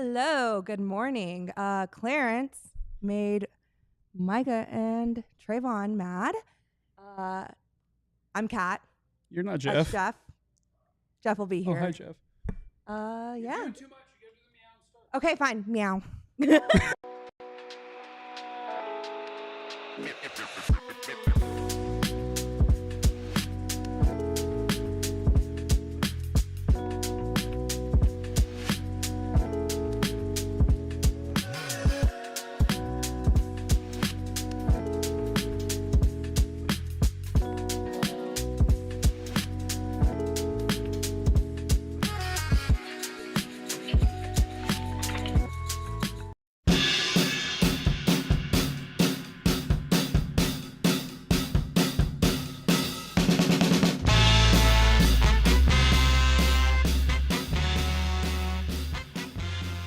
Hello, good morning. Clarence made Micah and Trevon mad. I'm Kat. You're not That's Jeff. Jeff. Jeff will be here. Oh, hi, Jeff. Yeah. You're doing too much. You gotta do the meow and start. Okay, fine. Meow.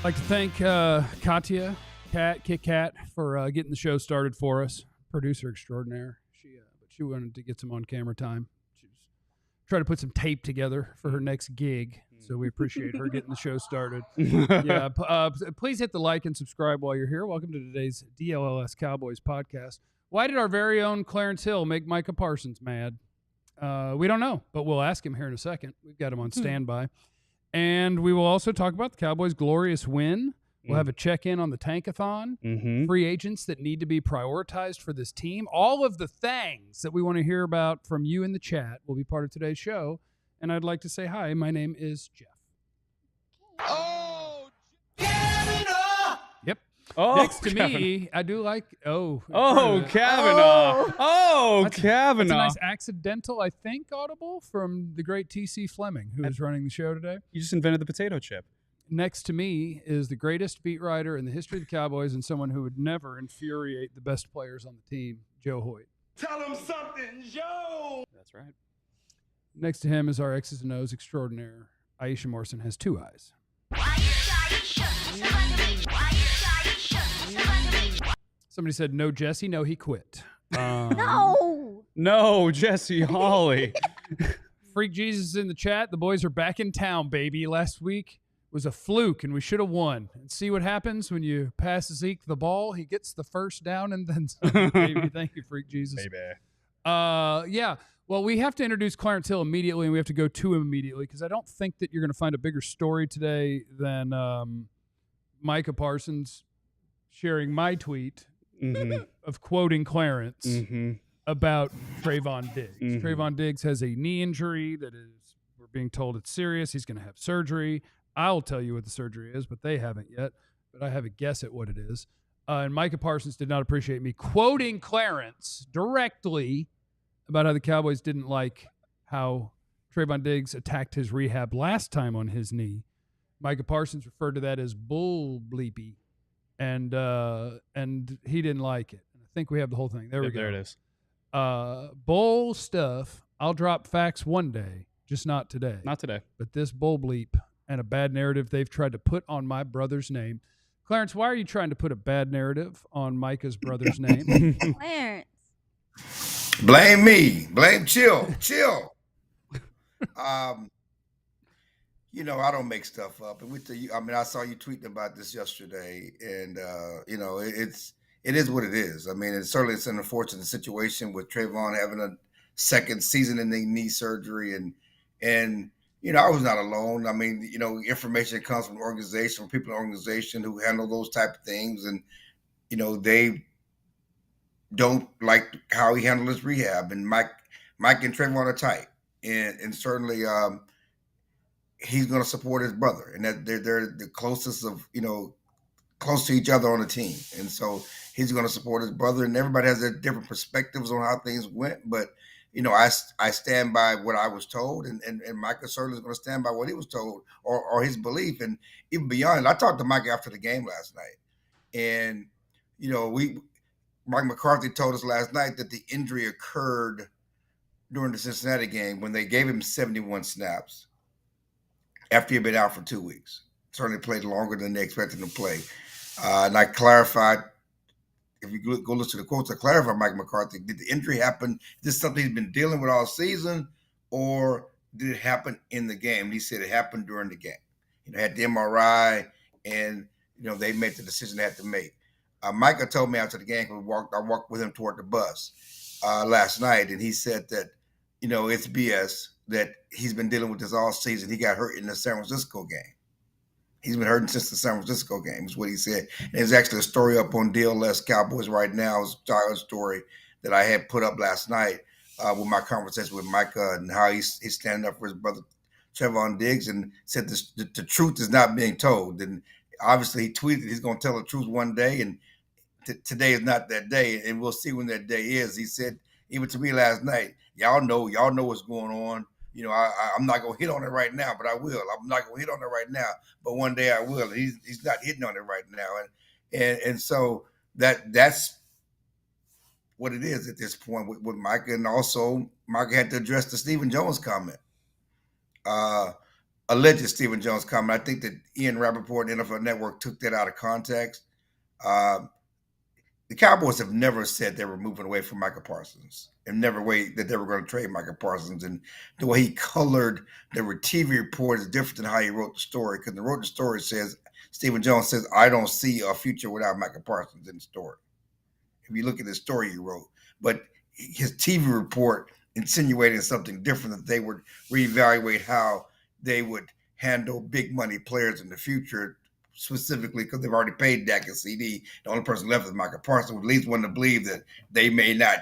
I'd like to thank Katya, Kit Kat, for getting the show started for us. Producer extraordinaire. She wanted to get some on-camera time. She was trying to put some tape together for her next gig, so we appreciate her getting the show started. Please hit the like and subscribe while you're here. Welcome to today's DLLS Cowboys Podcast. Why did our very own Clarence Hill make Micah Parsons mad? We don't know, but we'll ask him here in a second. We've got him on standby. And we will also talk about the Cowboys' glorious win. We'll have a check-in on the Tankathon, free agents that need to be prioritized for this team. All of the things that we want to hear about from you in the chat will be part of today's show. And I'd like to say hi. My name is Jeff. Oh, Kavanaugh! Yep. Oh, next to Kavanaugh. me, I do like Kavanaugh. That's a nice accidental, I think, audible from the great T.C. Fleming, who is running the show today. You just invented the potato chip. Next to me is the greatest beat writer in the history of the Cowboys and someone who would never infuriate the best players on the team, Joe Hoyt. Tell him something, Joe! That's right. Next to him is our X's and O's extraordinaire. Aisha Morrison has two eyes. Somebody said, no, Jesse. No, he quit. No, Jesse Hawley. Freak Jesus is in the chat. The boys are back in town, baby. Last week was a fluke, and we should have won. And see what happens when you pass Zeke the ball. He gets the first down and then some, baby. Thank you, Freak Jesus. Baby. Yeah. Well, we have to introduce Clarence Hill immediately, and we have to go to him immediately because I don't think that you're going to find a bigger story today than Micah Parsons sharing my tweet of quoting Clarence about Trevon Diggs. Trevon Diggs has a knee injury that is, we're being told it's serious. He's going to have surgery. I'll tell you what the surgery is, but they haven't yet. But I have a guess at what it is. And Micah Parsons did not appreciate me quoting Clarence directly about how the Cowboys didn't like how Trevon Diggs attacked his rehab last time on his knee. Micah Parsons referred to that as bull bleepy, and he didn't like it. I think we have the whole thing. There we go. There it is. Bull stuff. I'll drop facts one day, just not today. Not today. But this bull bleep and a bad narrative they've tried to put on my brother's name. Clarence, why are you trying to put a bad narrative on Micah's brother's name? Clarence. Blame me. Blame chill. I don't make stuff up. And I saw you tweeting about this yesterday, and it is what it is. I mean, it's an unfortunate situation with Trevon having a second season-ending knee surgery, and I was not alone. I mean, information comes from organization, from people in the organization who handle those type of things, and they don't like how he handled his rehab. And Mike and Trevon are tight, and certainly he's going to support his brother, and that they're the closest of close to each other on the team, and so he's going to support his brother. And everybody has their different perspectives on how things went, but I stand by what I was told, and Micah certainly is going to stand by what he was told or his belief. And even beyond it, I talked to Micah after the game last night, and Mike McCarthy told us last night that the injury occurred during the Cincinnati game when they gave him 71 snaps after he had been out for 2 weeks. Certainly played longer than they expected him to play. And I clarified, if you go listen to the quotes, I clarified Mike McCarthy, did the injury happen? Is this something he's been dealing with all season, or did it happen in the game? And he said it happened during the game. Had the MRI, and they made the decision they had to make. Micah told me after the game, I walked with him toward the bus last night, and he said that it's BS that he's been dealing with this all season. He got hurt in the San Francisco game. He's been hurting since the San Francisco game, is what he said. And there's actually a story up on DLLS Cowboys right now. It's a story that I had put up last night with my conversation with Micah and how he's standing up for his brother Trevon Diggs, and said the truth is not being told. And obviously he tweeted he's going to tell the truth one day, and today is not that day, and we'll see when that day is. He said, even to me last night, y'all know what's going on. I'm not going to hit on it right now, but I will. I'm not going to hit on it right now, but one day I will. He's not hitting on it right now. And so that's what it is at this point with Micah. And also Micah had to address the Stephen Jones comment, alleged Stephen Jones comment. I think that Ian Rappaport and NFL Network took that out of context. The Cowboys have never said they were moving away from Micah Parsons, and never way that they were going to trade Micah Parsons. And the way he colored the TV report is different than how he wrote the story, because the story says, Stephen Jones says, I don't see a future without Micah Parsons in the story. If you look at the story he wrote, but his TV report insinuating something different, that they would reevaluate how they would handle big money players in the future, specifically because they've already paid Dak and CD. The only person left is Micah Parsons. At least want to believe that they may not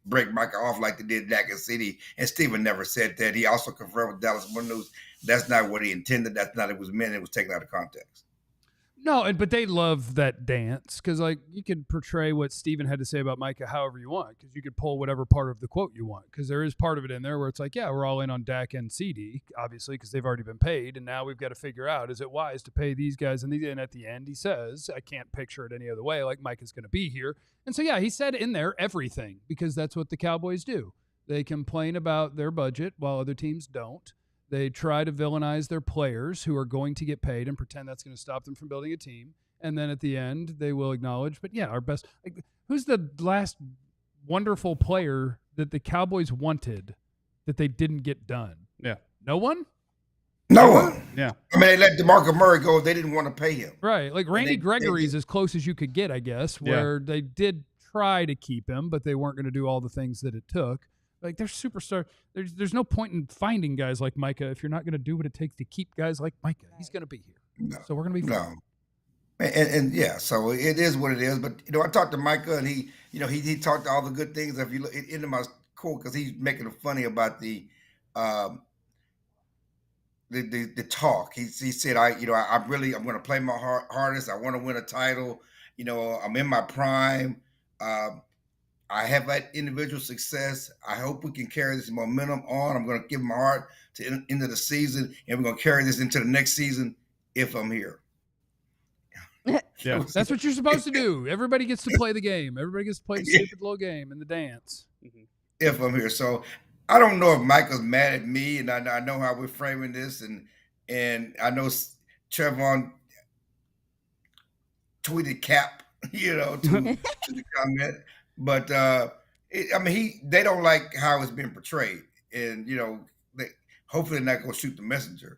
break Micah off like they did Dak and CD. And Steven never said that. He also confirmed with Dallas News that's not what he intended. That's not what it was meant. It was taken out of context. No, but they love that dance, because you could portray what Steven had to say about Micah however you want, because you could pull whatever part of the quote you want, because there is part of it in there where it's like, yeah, we're all in on Dak and CD, obviously, because they've already been paid, and now we've got to figure out, is it wise to pay these guys? And at the end, he says, I can't picture it any other way, like Micah's going to be here. And so, yeah, he said in there everything, because that's what the Cowboys do. They complain about their budget while other teams don't. They try to villainize their players who are going to get paid and pretend that's going to stop them from building a team. And then at the end, they will acknowledge, but yeah, our best. Who's the last wonderful player that the Cowboys wanted that they didn't get done? Yeah. No one? No one. Yeah. I mean, they let DeMarco Murray go. They didn't want to pay him. Right. Like Randy Gregory's as close as you could get, I guess, where they did try to keep him, but they weren't going to do all the things that it took. Like, they're superstar. There's no point in finding guys like Micah if you're not going to do what it takes to keep guys like Micah. He's going to be here. No, so we're going to be fine. No. And yeah, so it is what it is. But, I talked to Micah, and he talked all the good things. If you look into my quote, because he's making it funny about the talk. He said, I'm going to play my hardest. I want to win a title. I'm in my prime. I have had individual success. I hope we can carry this momentum on. I'm going to give my heart to the end of the season, and we're going to carry this into the next season if I'm here. Yeah, that's what you're supposed to do. Everybody gets to play the game. Everybody gets to play the stupid little game and the dance. If I'm here. So I don't know if Michael's mad at me, and I know how we're framing this, and I know Trevon tweeted cap, to the comment. But they don't like how it's been portrayed, and they hopefully not going to shoot the messenger.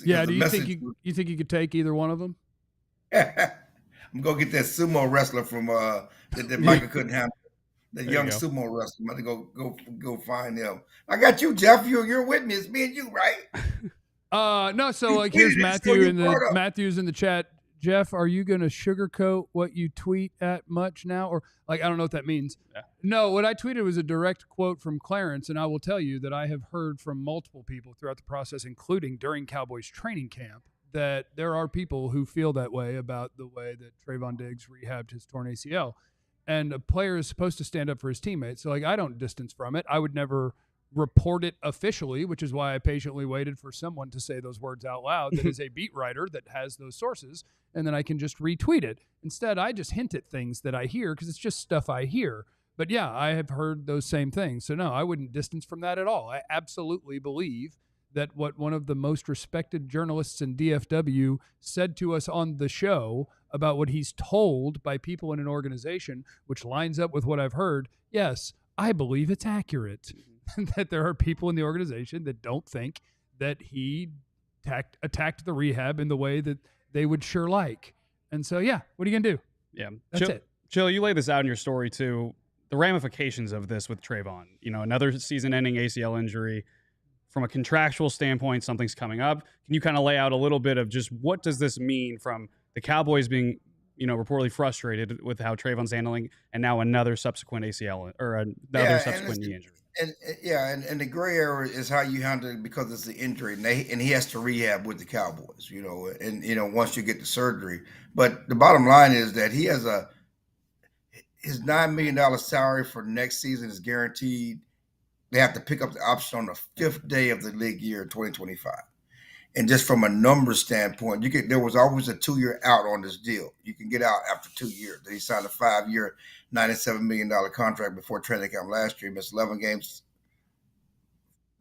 Yeah, do you think you think you could take either one of them? I'm gonna get that sumo wrestler from that Micah couldn't handle. The young sumo wrestler. I'm gonna go find him. I got you, Jeff. You're with me. It's me and you, right? No. So here's Matthew Matthew's in the chat. Jeff, are you going to sugarcoat what you tweet at much now? Or I don't know what that means. Yeah. No, what I tweeted was a direct quote from Clarence, and I will tell you that I have heard from multiple people throughout the process, including during Cowboys training camp, that there are people who feel that way about the way that Trevon Diggs rehabbed his torn ACL. And a player is supposed to stand up for his teammates. So I don't distance from it. I would never report it officially, which is why I patiently waited for someone to say those words out loud that is a beat writer that has those sources, and then I can just retweet it. Instead, I just hint at things that I hear because it's just stuff I hear. But yeah, I have heard those same things. So no, I wouldn't distance from that at all. I absolutely believe that what one of the most respected journalists in DFW said to us on the show about what he's told by people in an organization, which lines up with what I've heard, yes, I believe it's accurate. That there are people in the organization that don't think that he attacked the rehab in the way that they would sure like. And so, yeah, what are you going to do? Yeah. That's it. Jill, you lay this out in your story too. The ramifications of this with Trevon, another season-ending ACL injury. From a contractual standpoint, something's coming up. Can you kind of lay out a little bit of just what does this mean from the Cowboys being, reportedly frustrated with how Trevon's handling, and now another subsequent ACL or another subsequent knee injury? And the gray area is how you handle it because it's the injury, and he has to rehab with the Cowboys, and once you get the surgery. But the bottom line is that he has his $9 million salary for next season is guaranteed. They have to pick up the option on the 5th day of the league year, 2025. And just from a numbers standpoint, there was always a 2-year out on this deal. You can get out after 2 years. He signed a 5-year, $97 million contract before training camp last year. He missed 11 games.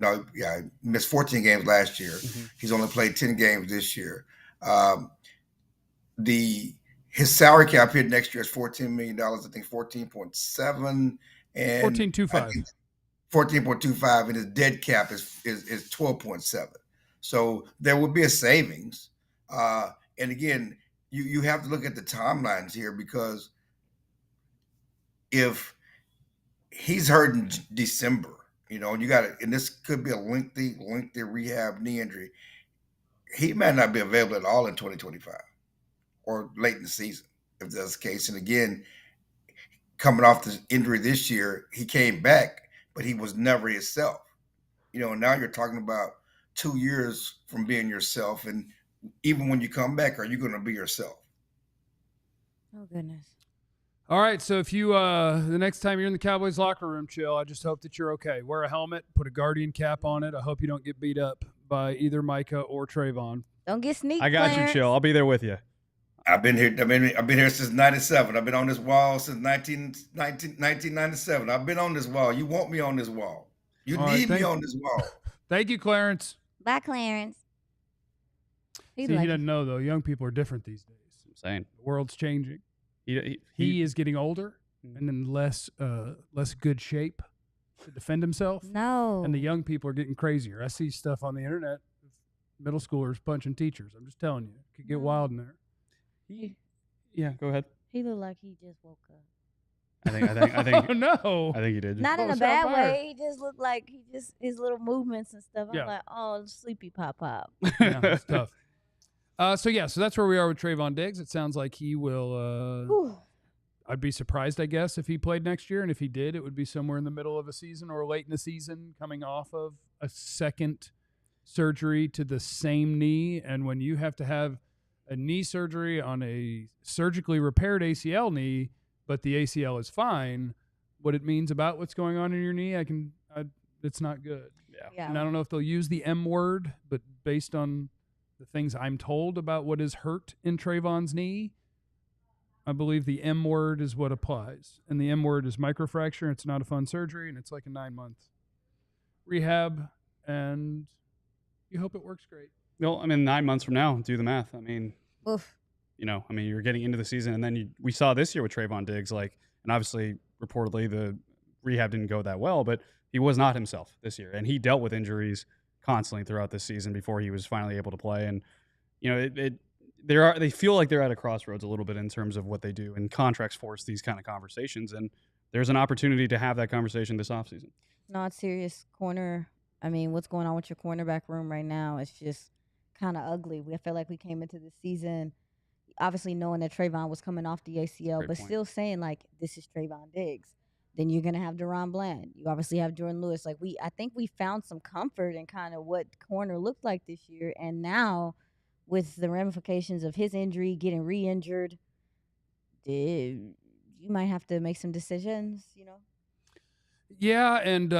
He missed 14 games last year. Mm-hmm. He's only played 10 games this year. His salary cap hit next year is $14 million. I think 14.7 and 14.25. 14.25, and his dead cap is 12.7. So there will be a savings. And again, you have to look at the timelines here, because if he's hurt in December, and this could be a lengthy rehab knee injury, he might not be available at all in 2025 or late in the season, if that's the case. And again, coming off the injury this year, he came back, but he was never himself. Now you're talking about 2 years from being yourself. And even when you come back, are you going to be yourself? Oh, goodness. All right, so if you the next time you're in the Cowboys locker room, Chill, I just hope that you're okay. Wear a helmet, put a Guardian cap on it. I hope you don't get beat up by either Micah or Trevon. Don't get sneaked. I got Clarence. you, Chill. I'll be there with you. I've been here since 97. I've been on this wall since 1997. I've been on this wall. You want me on this wall. You need me on this wall. Thank you, Clarence. Bye, Clarence. He doesn't know, though. Young people are different these days. I'm saying. The world's changing. He is getting older and in less good shape to defend himself. No. And the young people are getting crazier. I see stuff on the internet, middle schoolers punching teachers. I'm just telling you, it could get wild in there. Yeah, go ahead. He looked like he just woke up. I think. Oh, no. I think he did. Not in a bad way. He just looked like his little movements and stuff. Yeah. I'm like, oh, sleepy pop. Yeah, it's tough. So that's where we are with Trevon Diggs. It sounds like he will. I'd be surprised, I guess, if he played next year, and if he did, it would be somewhere in the middle of a season or late in the season, coming off of a second surgery to the same knee. And when you have to have a knee surgery on a surgically repaired ACL knee, but the ACL is fine, what it means about what's going on in your knee, it's not good. Yeah. And I don't know if they'll use the M word, but based on the things I'm told about what is hurt in Trevon's knee, I believe the M word is what applies. And the M word is microfracture. It's not a fun surgery, and it's like a 9-month rehab, and you hope it works great. Well, 9 months from now, do the math. Oof. You're getting into the season, and then we saw this year with Trevon Diggs, and obviously, reportedly, the rehab didn't go that well, but he was not himself this year, and he dealt with injuries constantly throughout this season before he was finally able to play. And they feel like they're at a crossroads a little bit in terms of what they do, and contracts force these kind of conversations, and there's an opportunity to have that conversation this offseason. Not serious corner. What's going on with your cornerback room right now? It's just kind of ugly. I feel like we came into the season obviously knowing that Trevon was coming off the ACL, but still saying, this is Trevon Diggs. Then you're going to have Deron Bland. You obviously have Jordan Lewis. I think we found some comfort in kind of what corner looked like this year. And now with the ramifications of his injury, getting re-injured, you might have to make some decisions, Yeah, and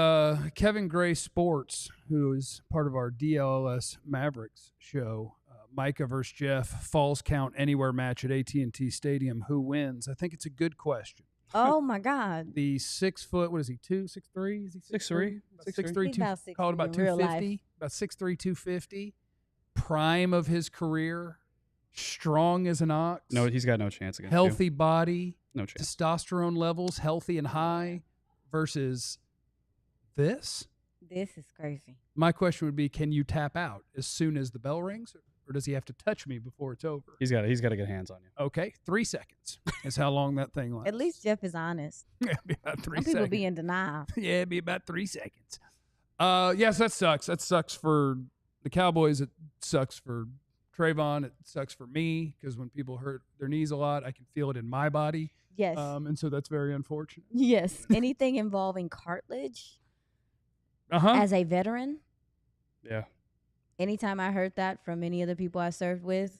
Kevin Gray Sports, who is part of our DLLS Mavericks show, Micah versus Jeff, Falls Count Anywhere match at AT&T Stadium. Who wins? I think it's a good question. Oh, my God. The 6 foot, what is he, 6'3"? Is he 6'3"? 6'3", called about 250. About 6'3", 250. Prime of his career. Strong as an ox. No, he's got no chance against Healthy you. body. No chance. Testosterone levels healthy and high versus this. This is crazy. My question would be, can you tap out as soon as the bell rings, or does he have to touch me before it's over? He's got to get hands on you. Okay, 3 seconds is how long that thing lasts. At least Jeff is honest. Yeah, it'd be about 3 Some seconds. people be in denial. Yeah, it'd be about 3 seconds. Yes, that sucks. That sucks for the Cowboys. It sucks for Trevon. It sucks for me because when people hurt their knees a lot, I can feel it in my body. Yes. And so that's very unfortunate. Yes. Anything involving cartilage as a veteran. Yeah. Anytime I heard that from any of the people I served with,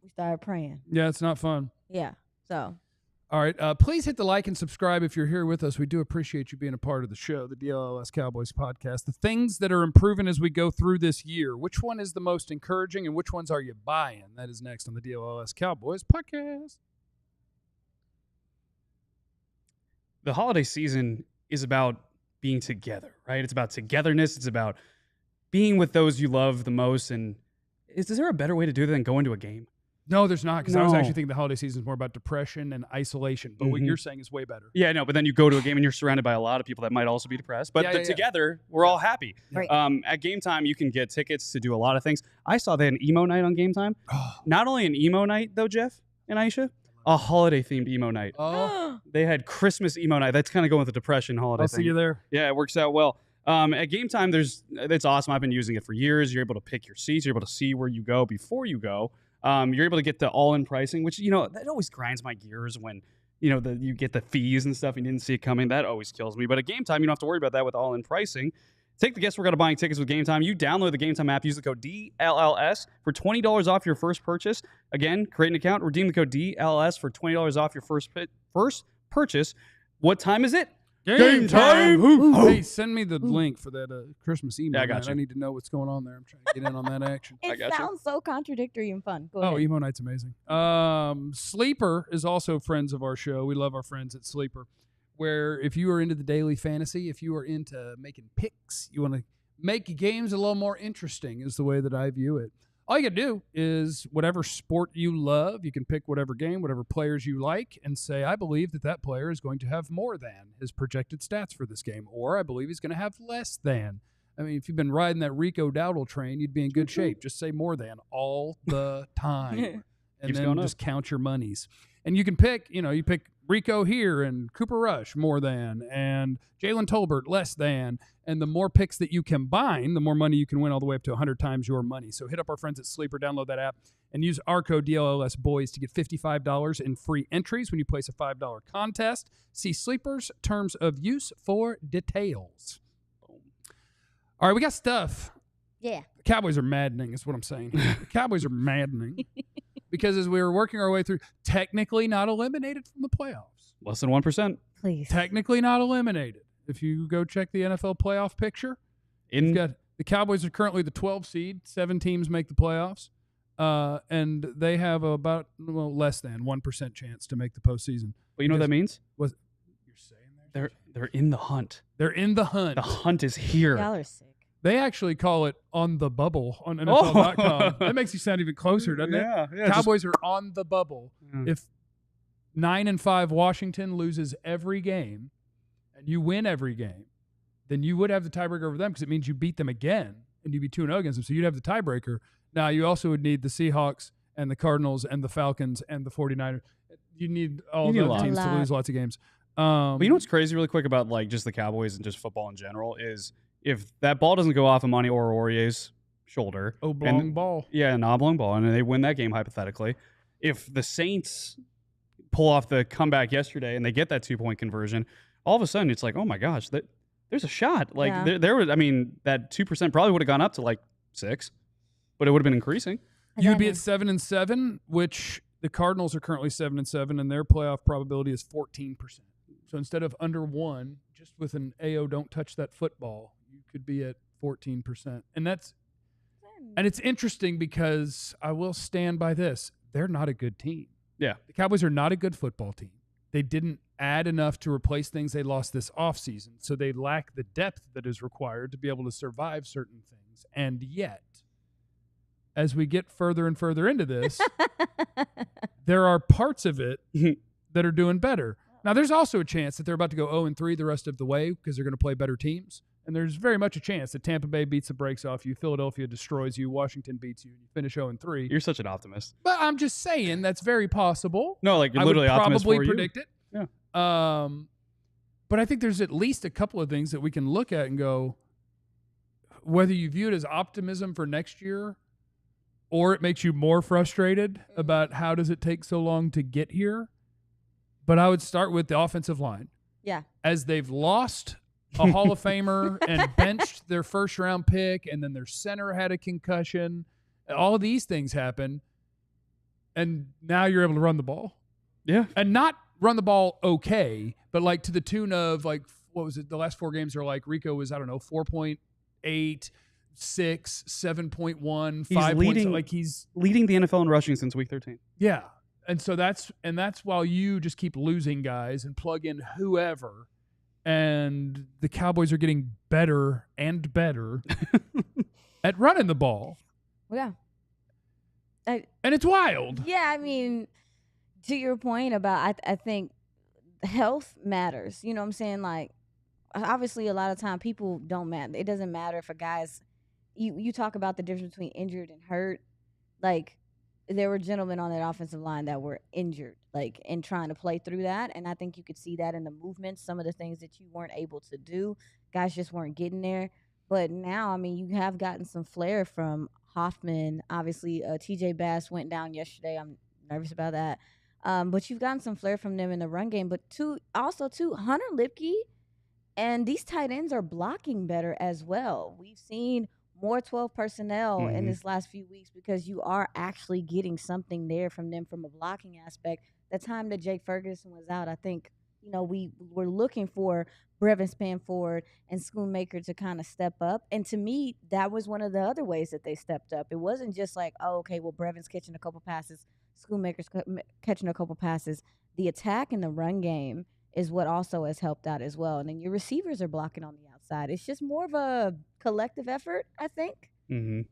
we started praying. Yeah, it's not fun. Yeah. So. All right. Please hit the like and subscribe if you're here with us. We do appreciate you being a part of the show, the DLLS Cowboys Podcast. The things that are improving as we go through this year. Which one is the most encouraging and which ones are you buying? That is next on the DLLS Cowboys Podcast. The holiday season is about being together, right? It's about togetherness. It's about being with those you love the most. And is there a better way to do that than go into a game? No, there's not, because I was No. actually thinking the holiday season is more about depression and isolation. But what you're saying is way better. Yeah, no, but then you go to a game and you're surrounded by a lot of people that might also be depressed. But together, we're all happy. Right. At Game Time, you can get tickets to do a lot of things. I saw they had an emo night on Game Time. Not only an emo night, though, Jeff and Aisha, a holiday-themed emo night. Oh, They had Christmas emo night. That's kind of going with the depression holiday I'll thing. see you there. Yeah, it works out well. At Game Time, it's awesome. I've been using it for years. You're able to pick your seats. You're able to see where you go before you go. You're able to get the all-in pricing, which, that always grinds my gears when, you get the fees and stuff and you didn't see it coming. That always kills me. But at Game Time, you don't have to worry about that with all-in pricing. Take the guesswork out of buying tickets with Game Time. You download the Game Time app, use the code DLLS for $20 off your first purchase. Again, create an account, redeem the code DLLS for $20 off your first purchase. What time is it? Game time! Ooh. Hey, send me the link for that Christmas email. Yeah, I got you. I need to know what's going on there. I'm trying to get in on that action. It got you. sounds so contradictory and fun. Go ahead. Oh, Emo Night's amazing. Sleeper is also friends of our show. We love our friends at Sleeper, where if you are into the daily fantasy, if you are into making picks, you want to make games a little more interesting is the way that I view it. All you got to do is whatever sport you love, you can pick whatever game, whatever players you like, and say, I believe that player is going to have more than his projected stats for this game, or I believe he's going to have less than. I mean, if you've been riding that Rico Dowdle train, you'd be in good shape. Just say more than all the time. And Keeps then going just up. count your monies. And you can pick, you pick Rico here and Cooper Rush more than, and Jalen Tolbert less than. And the more picks that you combine, the more money you can win, all the way up to 100 times your money. So hit up our friends at Sleeper, download that app, and use our code DLLS Boys to get $55 in free entries when you place a $5 contest. See Sleeper's terms of use for details. All right, we got stuff. Yeah. The Cowboys are maddening, is what I'm saying. The Cowboys are maddening because as we were working our way through, technically not eliminated from the playoffs. Less than 1%. Please. Technically not eliminated. If you go check the NFL playoff picture, you've got the Cowboys are currently the 12 seed. 7 teams make the playoffs, and they have about less than 1% chance to make the postseason. But you know what that means? What you're saying They're in the hunt. They're in the hunt. The hunt is here. Y'all are sick. They actually call it on the bubble on NFL.com. That makes you sound even closer, doesn't it? Yeah. Cowboys are on the bubble. Yeah. If 9-5 Washington loses every game and you win every game, then you would have the tiebreaker over them because it means you beat them again and you'd be 2-0 against them. So you'd have the tiebreaker. Now, you also would need the Seahawks and the Cardinals and the Falcons and the 49ers. You need all You need the a teams lot. to lose lots of games. But you know what's crazy really quick about just the Cowboys and just football in general is if that ball doesn't go off Amani Oruore's shoulder. Oblong ball. Yeah, an oblong ball, and they win that game hypothetically. If the Saints pull off the comeback yesterday and they get that 2-point conversion, all of a sudden it's like, oh my gosh, there's a shot. Like Yeah. there was, that 2% probably would have gone up to like 6, but it would have been increasing. You'd be at 7-7, which the Cardinals are currently 7-7, and their playoff probability is 14%. So instead of under 1, just with an AO don't touch that football, you could be at 14%. And it's interesting because I will stand by this. They're not a good team. Yeah. The Cowboys are not a good football team. They didn't add enough to replace things they lost this offseason. So they lack the depth that is required to be able to survive certain things. And yet, as we get further and further into this, there are parts of it that are doing better. Now, there's also a chance that they're about to go 0-3 the rest of the way because they're going to play better teams. And there's very much a chance that Tampa Bay beats the brakes off you, Philadelphia destroys you, Washington beats you, and you finish 0-3. You're such an optimist. But I'm just saying that's very possible. No, like you're literally optimist for you. I would probably predict it. Yeah. But I think there's at least a couple of things that we can look at and go, whether you view it as optimism for next year or it makes you more frustrated about how does it take so long to get here. But I would start with the offensive line. Yeah. As they've lost a Hall of Famer and benched their first-round pick, and then their center had a concussion. All of these things happen, and now you're able to run the ball. Yeah. And not run the ball okay, but like to the tune of like, what was it? The last 4 games are like Rico was, 4.8, 6, 7.1, 5 points. Like he's leading the NFL in rushing since week 13. Yeah. And so that's while you just keep losing guys and plug in whoever, and the Cowboys are getting better and better at running the ball. Yeah. And it's wild. Yeah, I mean, to your point about, I think health matters. You know what I'm saying? Like, obviously, a lot of time people don't matter. It doesn't matter if a guy's, you talk about the difference between injured and hurt. Like, there were gentlemen on that offensive line that were injured, like, and trying to play through that. And I think you could see that in the movements, some of the things that you weren't able to do. Guys just weren't getting there. But now, I mean, you have gotten some flair from Hoffman. Obviously, TJ Bass went down yesterday. I'm nervous about that. But you've gotten some flair from them in the run game. But also, Hunter Lipke and these tight ends are blocking better as well. We've seen more 12 personnel in this last few weeks because you are actually getting something there from them from a blocking aspect. The time that Jake Ferguson was out, I think, we were looking for Brevin Spanford and Schoonmaker to kind of step up. And to me, that was one of the other ways that they stepped up. It wasn't just like, oh, okay, well, Brevin's catching a couple passes, Schoonmaker's catching a couple passes. The attack and the run game is what also has helped out as well. And then your receivers are blocking on the outside. It's just more of a collective effort, I think,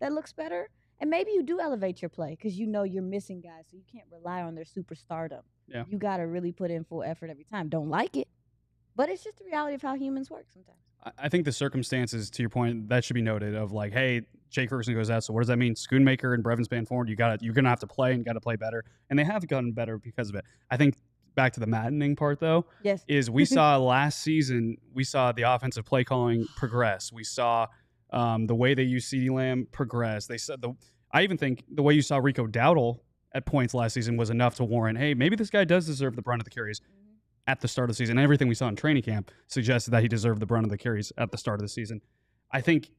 that looks better. And maybe you do elevate your play because you're missing guys, so you can't rely on their superstardom. Yeah. You got to really put in full effort every time. Don't like it, but it's just the reality of how humans work sometimes. I think the circumstances, to your point, that should be noted of like, hey, Jake Ferguson goes out, so what does that mean? Schoonmaker and Brevin Spanford, you're going to have to play and got to play better. And they have gotten better because of it. I think back to the maddening part, though, yes, is we saw last season, we saw the offensive play calling progress. We saw the way they use CeeDee Lamb progress. I even think the way you saw Rico Dowdle at points last season was enough to warrant, hey, maybe this guy does deserve the brunt of the carries at the start of the season. And everything we saw in training camp suggested that he deserved the brunt of the carries at the start of the season. I think,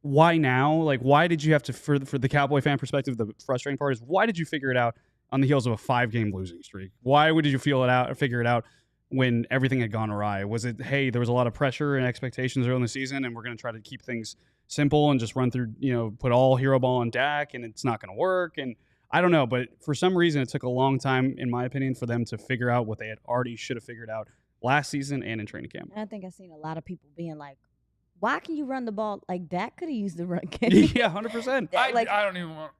why now? Like, why did you have to, for the Cowboy fan perspective, the frustrating part is, why did you figure it out on the heels of a 5-game losing streak? Why did you figure it out when everything had gone awry? Was it, hey, there was a lot of pressure and expectations early in the season, and we're going to try to keep things simple and just run through, put all hero ball on Dak, and it's not going to work? And I don't know, but for some reason, it took a long time, in my opinion, for them to figure out what they had already should have figured out last season and in training camp. And I think I've seen a lot of people being like, why can you run the ball? Like, Dak could have used the run game. Yeah, 100%. I don't even want.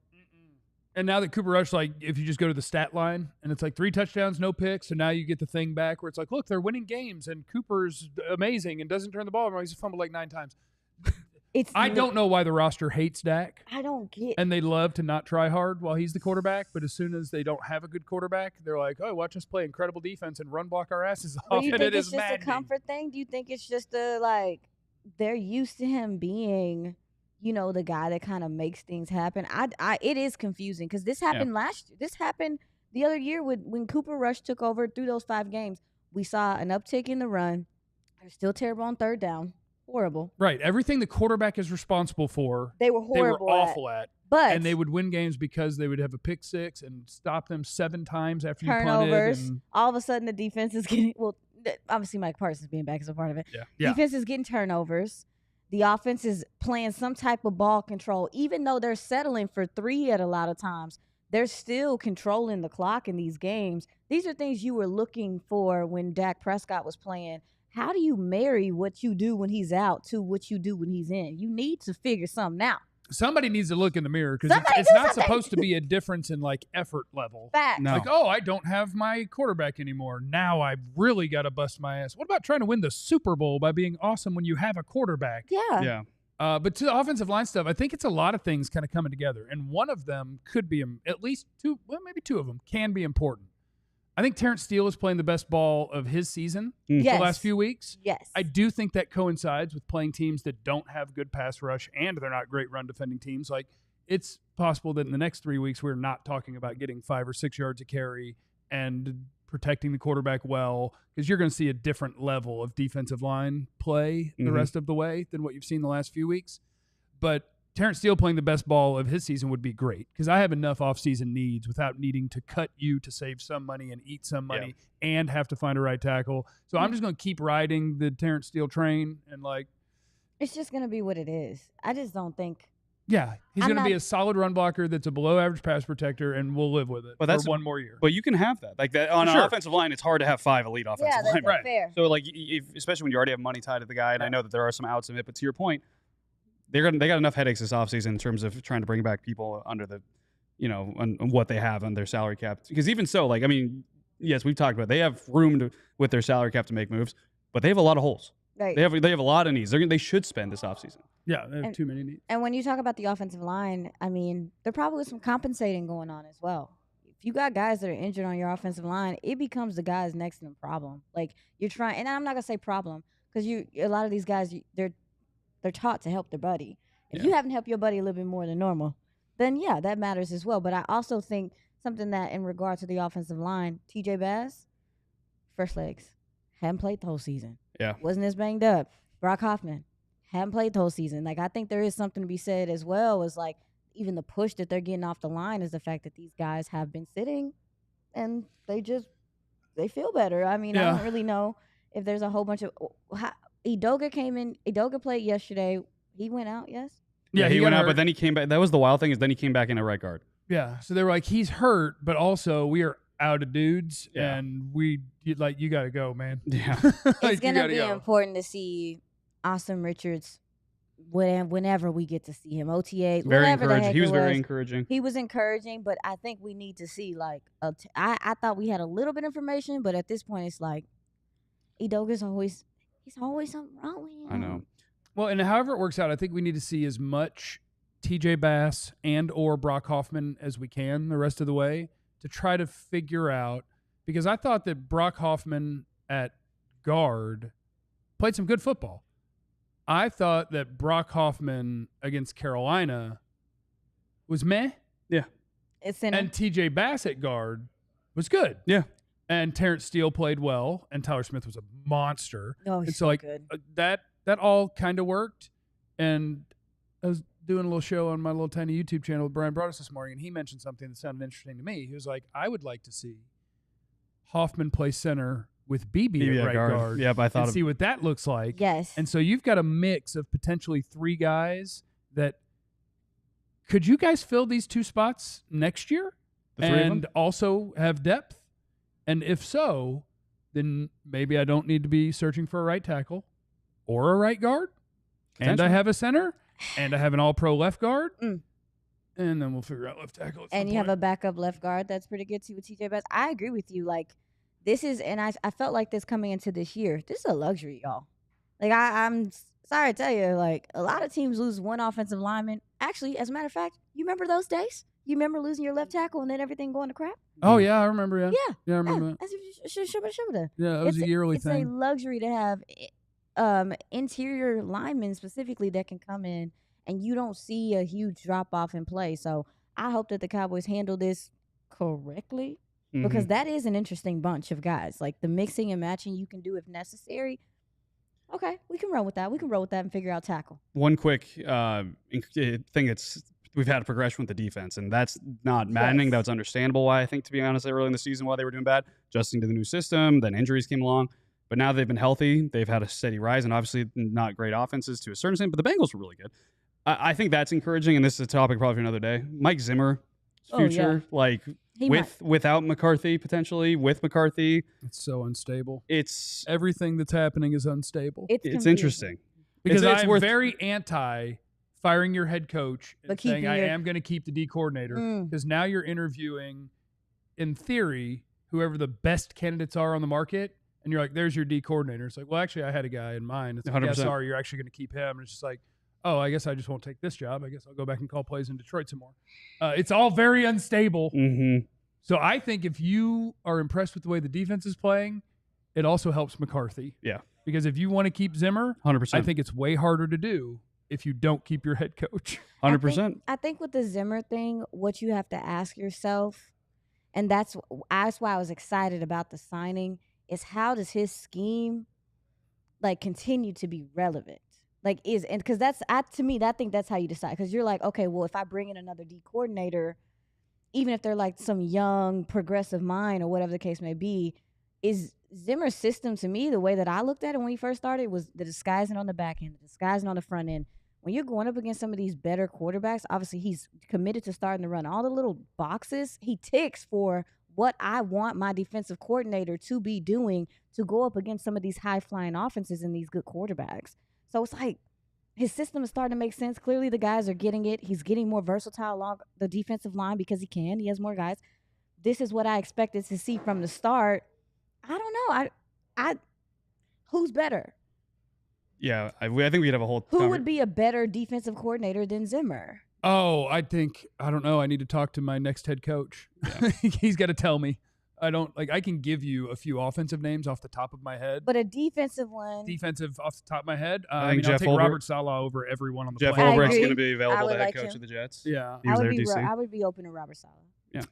And now that Cooper Rush, like, if you just go to the stat line and it's like 3 touchdowns, no picks, so now you get the thing back where it's like, look, they're winning games and Cooper's amazing and doesn't turn the ball over. He's fumbled like 9 times. I don't know why the roster hates Dak. I don't get. And they love to not try hard while he's the quarterback, but as soon as they don't have a good quarterback, they're like, oh, watch us play incredible defense and run block our asses off. Do you and think it it's is just maddening. a comfort thing? Do you think it's just they're used to him being, the guy that kind of makes things happen? It is confusing because this happened last year. This happened the other year when Cooper Rush took over through those 5 games. We saw an uptick in the run. They're still terrible on third down. Horrible. Right. Everything the quarterback is responsible for, they were horrible. They were awful at. But they would win games because they would have a pick 6 and stop them 7 times after you turnovers. punted. All of a sudden, the defense is getting obviously Micah Parsons being back is a part of it. Yeah. Defense is getting turnovers. The offense is playing some type of ball control, even though they're settling for 3 at a lot of times. They're still controlling the clock in these games. These are things you were looking for when Dak Prescott was playing. How do you marry what you do when he's out to what you do when he's in? You need to figure something out. Somebody needs to look in the mirror because it's not supposed to be a difference in like effort level. Fact. No. Like, oh, I don't have my quarterback anymore. Now I've really got to bust my ass. What about trying to win the Super Bowl by being awesome when you have a quarterback? Yeah. But to the offensive line stuff, I think it's a lot of things kind of coming together. And one of them could be at least two, well, maybe two of them can be important. I think Terrence Steele is playing the best ball of his season the last few weeks. Yes. I do think that coincides with playing teams that don't have good pass rush and they're not great run defending teams. Like, it's possible that in the next 3 weeks we're not talking about getting 5 or 6 yards a carry and protecting the quarterback well, because you're going to see a different level of defensive line play the rest of the way than what you've seen the last few weeks. But Terrence Steele playing the best ball of his season would be great because I have enough offseason needs without needing to cut you to save some money and eat some money and have to find a right tackle. So I'm just going to keep riding the Terrence Steele train and like. It's just going to be what it is. I just don't think. Yeah, he's going to be a solid run blocker that's a below average pass protector, and we'll live with it for one more year. But you can have that. Like that on an offensive line, it's hard to have 5 elite offensive linemen. That's fair. So like, especially when you already have money tied to the guy, and I know that there are some outs of it, but to your point, they got enough headaches this offseason in terms of trying to bring back people under the, on what they have on their salary cap. Because even so, like, I mean, yes, we've talked about it. They have room with their salary cap to make moves, but they have a lot of holes. Right. They have a lot of needs. They should spend this offseason. Yeah, they have too many needs. And when you talk about the offensive line, I mean, there probably is some compensating going on as well. If you got guys that are injured on your offensive line, it becomes the guys next to them problem. Like, you're trying, and I'm not gonna say problem because a lot of these guys they're taught to help their buddy. If you haven't helped your buddy a little bit more than normal, then yeah, that matters as well. But I also think something that in regard to the offensive line, TJ Bass, first legs, hadn't played the whole season. Yeah, wasn't as banged up. Brock Hoffman haven't played the whole season. Like, I think there is something to be said as well as like even the push that they're getting off the line is the fact that these guys have been sitting and they feel better. I mean, I don't really know if there's a whole bunch of Edoga came in. Edoga played yesterday. He went out, yes? Yeah, he went out, but then he came back. That was the wild thing is then he came back in at right guard. Yeah, so they were like, he's hurt, but also we are out of dudes, and you got to go, man. Yeah. It's going to be important to see Austin Richards whenever we get to see him. OTA, very encouraging. He was very encouraging. He was encouraging, but I think we need to see, like, I thought we had a little bit of information, but at this point it's like, Edoga's he's always something wrong with him. I know. Well, and however it works out, I think we need to see as much TJ Bass and or Brock Hoffman as we can the rest of the way to try to figure out, because I thought that Brock Hoffman at guard played some good football. I thought that Brock Hoffman against Carolina was meh. Yeah. And TJ Bass at guard was good. Yeah. And Terrence Steele played well, and Tyler Smith was a monster. Oh, he's so good. That all kind of worked. And I was doing a little show on my little tiny YouTube channel with Brian Broaddus this morning, and he mentioned something that sounded interesting to me. He was like, I would like to see Hoffman play center with BB at right guard. Yeah, but I thought see what that looks like. Yes. And so you've got a mix of potentially 3 guys that could you guys fill these 2 spots next year and also have depth? And if so, then maybe I don't need to be searching for a right tackle or a right guard. And I have a center and I have an all-pro left guard. And then we'll figure out left tackle. And you have a backup left guard that's pretty good too with TJ Bass. I agree with you. Like, this is, and I felt like this coming into this year. This is a luxury, y'all. Like, I'm sorry to tell you, like, a lot of teams lose one offensive lineman. Actually, as a matter of fact, you remember those days? You remember losing your left tackle and then everything going to crap? Oh, yeah, I remember, Yeah, I remember that. Yeah, it was a yearly thing. It's a luxury to have interior linemen specifically that can come in and you don't see a huge drop-off in play. So I hope that the Cowboys handle this correctly because that is an interesting bunch of guys. Like, the mixing and matching you can do if necessary. Okay, we can roll with that. We can roll with that and figure out tackle. One quick thing we've had a progression with the defense, and that's not maddening. That's understandable why, I think, to be honest, early in the season while they were doing bad, adjusting to the new system, then injuries came along. But now they've been healthy. They've had a steady rise, and obviously not great offenses to a certain extent, but the Bengals were really good. I think that's encouraging, and this is a topic probably for another day. Mike Zimmer's future, without McCarthy, potentially, with McCarthy. It's so unstable. It's everything that's happening is unstable. It's interesting. Because I'm very anti firing your head coach and But saying, I keeping am going to keep the D coordinator, because now you're interviewing, in theory, whoever the best candidates are on the market, and you're like, there's your D coordinator. It's like, well, actually, I had a guy in mind. It's like, yeah, sorry, you're actually going to keep him. And it's just like, oh, I guess I just won't take this job. I guess I'll go back and call plays in Detroit some more. It's all very unstable. Mm-hmm. So I think if you are impressed with the way the defense is playing, it also helps McCarthy. Yeah. Because if you want to keep Zimmer, 100%. I think it's way harder to do if you don't keep your head coach. 100%. I think with the Zimmer thing, what you have to ask yourself, and that's why I was excited about the signing, is how does his scheme continue to be relevant? Because to me, I think that's how you decide. Because you're like, okay, well, if I bring in another D coordinator, even if they're like some young progressive mind or whatever the case may be, is Zimmer's system, to me, the way that I looked at it when he first started, was the disguising on the back end, the disguising on the front end. When you're going up against some of these better quarterbacks, obviously he's committed to starting to run all the little boxes. He ticks for what I want my defensive coordinator to be doing to go up against some of these high-flying offenses and these good quarterbacks. So it's like his system is starting to make sense. Clearly the guys are getting it. He's getting more versatile along the defensive line because he can. He has more guys. This is what I expected to see from the start. I don't know. Who's better? Yeah, I think we'd have a whole. Who would be a better defensive coordinator than Zimmer? Oh, I don't know. I need to talk to my next head coach. Yeah. He's got to tell me. I can give you a few offensive names off the top of my head. But a defensive one. Defensive off the top of my head. I think I'll take Robert Saleh over everyone on the Jeff planet. Ulbricht's going to be available to head coach him. of the Jets. Yeah. He was there at DC. I would be open to Robert Saleh. Yeah.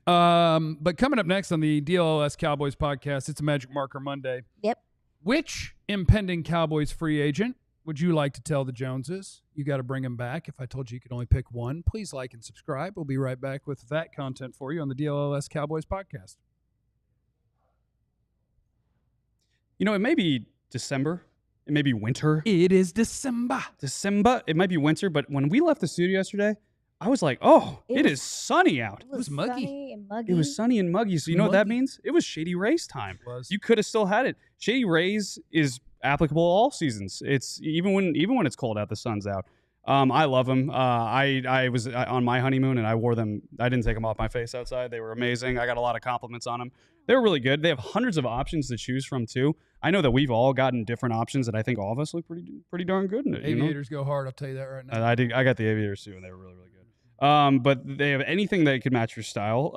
But coming up next on the DLLS Cowboys podcast, it's a Magic Marker Monday. Yep. Which impending Cowboys free agent would you like to tell the Joneses you got to bring him back? If I told you could only pick one, please like and subscribe. We'll be right back with that content for you on the DLLS Cowboys podcast. You know, it may be December. It may be winter. It is December. It might be winter, but when we left the studio yesterday, I was like, oh, it is sunny out. It was muggy. Sunny and muggy. It was sunny and muggy. So you know what that means? It was Shady Rays time. You could have still had it. Shady Rays is applicable all seasons. It's even when it's cold out, the sun's out. I love them. I was on my honeymoon and I wore them. I didn't take them off my face outside. They were amazing. I got a lot of compliments on them. They were really good. They have hundreds of options to choose from too. I know that we've all gotten different options, and I think all of us look pretty darn good in it. Aviators go hard. I'll tell you that right now. I got the Aviators too, and they were really, really good. But they have anything that could match your style.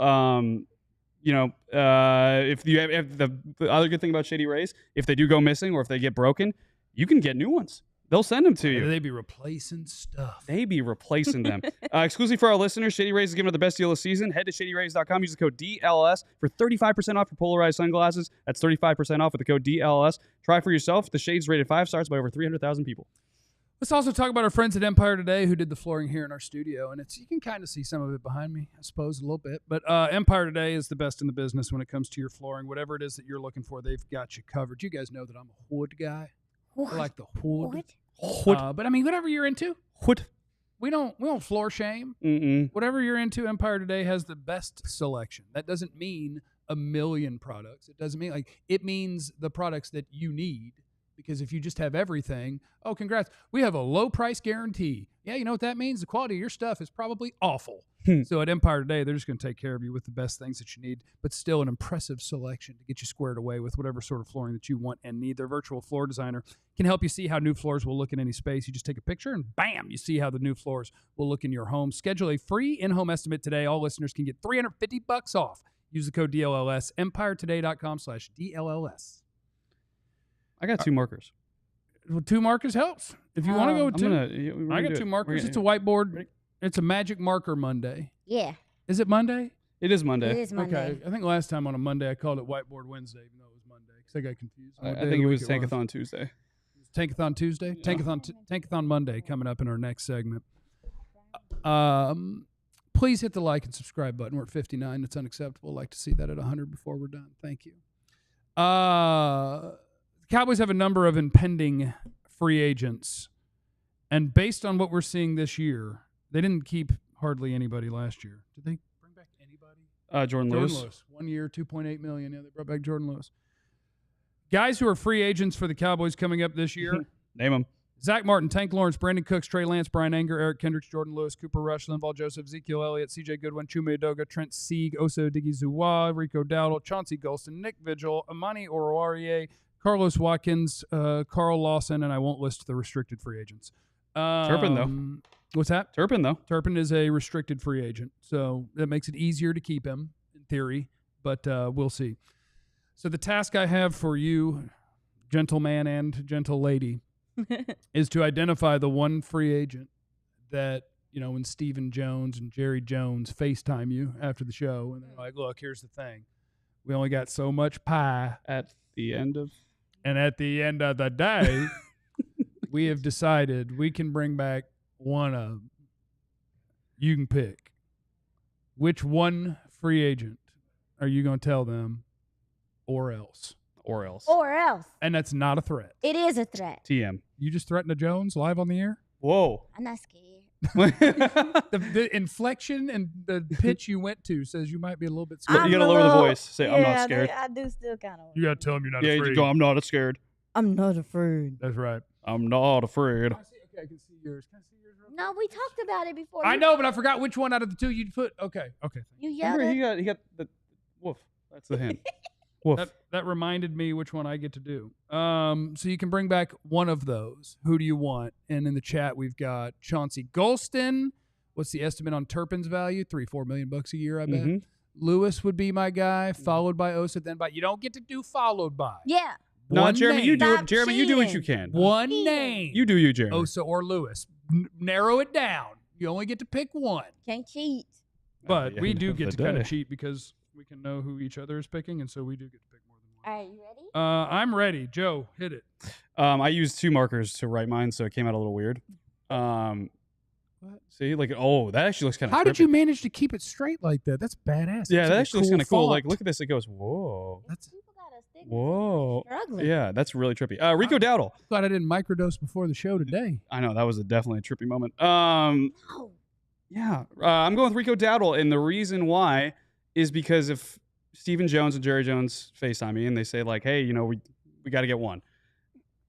If you have the other good thing about Shady Rays, if they do go missing or if they get broken, you can get new ones. They'll send them to you. They be replacing stuff. They be replacing them. Exclusively for our listeners, Shady Rays is giving out the best deal of the season. Head to shadyrays.com. Use the code DLLS for 35% off your polarized sunglasses. That's 35% off with the code DLLS. Try for yourself. The Shade's rated 5 stars by over 300,000 people. Let's also talk about our friends at Empire Today who did the flooring here in our studio. And you can kind of see some of it behind me, I suppose, a little bit. But Empire Today is the best in the business when it comes to your flooring. Whatever it is that you're looking for, they've got you covered. You guys know that I'm a wood guy. I like the wood. But I mean, whatever you're into, we don't floor shame. Whatever you're into, Empire Today has the best selection. That doesn't mean a million products. It doesn't mean it means the products that you need. Because if you just have everything, oh, congrats. We have a low price guarantee. Yeah, you know what that means? The quality of your stuff is probably awful. So at Empire Today, they're just going to take care of you with the best things that you need, but still an impressive selection to get you squared away with whatever sort of flooring that you want and need. Their virtual floor designer can help you see how new floors will look in any space. You just take a picture and bam, you see how the new floors will look in your home. Schedule a free in-home estimate today. All listeners can get $350 off. Use the code DLLS, empiretoday.com/DLLS. I got 2 markers. Well, 2 markers helps. If you want to go with 2, I got 2 markers. It's a whiteboard. It's a Magic Marker Monday. Yeah. Is it Monday? It is Monday. It is Monday. Okay. I think last time on a Monday I called it Whiteboard Wednesday, even though it was Monday, because I got confused. I think it was Tankathon Tuesday. Tankathon Tuesday? Yeah. Tankathon Monday coming up in our next segment. Please hit the like and subscribe button. We're at 59. It's unacceptable. I'd like to see that at 100 before we're done. Thank you. Cowboys have a number of impending free agents, and based on what we're seeing this year, they didn't keep hardly anybody last year. Did they bring back anybody? Jordan Lewis. 1 year, $2.8 million. Yeah, they brought back Jordan Lewis. Guys who are free agents for the Cowboys coming up this year. Name them. Zach Martin, Tank Lawrence, Brandon Cooks, Trey Lance, Brian Anger, Eric Kendricks, Jordan Lewis, Cooper Rush, Linval Joseph, Ezekiel Elliott, CJ Goodwin, Chume Adoga, Trent Sieg, Oso Digizuwa, Rico Dowdle, Chauncey Golston, Nick Vigil, Amani Oruwariye, Carlos Watkins, Carl Lawson, and I won't list the restricted free agents. Turpin, though. What's that? Turpin, though. Turpin is a restricted free agent, so that makes it easier to keep him, in theory, but we'll see. So the task I have for you, gentleman and gentle lady, is to identify the one free agent that, when Stephen Jones and Jerry Jones FaceTime you after the show, and they're like, look, here's the thing. We only got so much pie. At the end of the day, we have decided we can bring back one of them. You can pick. Which one free agent are you going to tell them, or else? Or else. And that's not a threat. It is a threat. TM. You just threatened a Jones live on the air? Whoa. I'm not scared. The inflection and the pitch you went to says you might be a little bit scared. You got to lower the voice. Say, I'm not scared. I do still kind of. You got to tell him you're not afraid. You go, I'm not scared. I'm not afraid. That's right. I'm not afraid. Okay, I can see yours. Can I see yours? No, we talked about it before. I know, but I forgot which one out of the two you'd put. Okay. You yelled Remember, it. he got the woof. That's the hint. Woof. That reminded me which one I get to do. So you can bring back one of those. Who do you want? And in the chat, we've got Chauncey Golston. What's the estimate on Turpin's value? $3-4 million a year, I bet. Mm-hmm. Lewis would be my guy, followed by Osa, then by. You don't get to do followed by. Yeah. No, Jeremy, name. you do it. Stop Jeremy, you do what you cheating. can. One name. You do you, Jeremy. Osa or Lewis. Narrow it down. You only get to pick one. Can't cheat. But yeah, we do of get the to kind day. of cheat because we can know who each other is picking, and so we do get to pick more than one. All right, you ready? I'm ready. Joe, hit it. I used 2 markers to write mine, so it came out a little weird. See, like, that actually looks kind of. How did you manage to keep it straight like that? That's badass. Yeah, That's that a actually looks kind of cool. font. Like, look at this. It goes, whoa. People got a stick. Whoa. Struggling. Yeah, that's really trippy. Rico Dowdle. Glad I didn't microdose before the show today. I know, that was definitely a trippy moment. Oh. Yeah, I'm going with Rico Dowdle, and the reason why is because if Stephen Jones and Jerry Jones FaceTime me and they say, like, hey, we got to get one.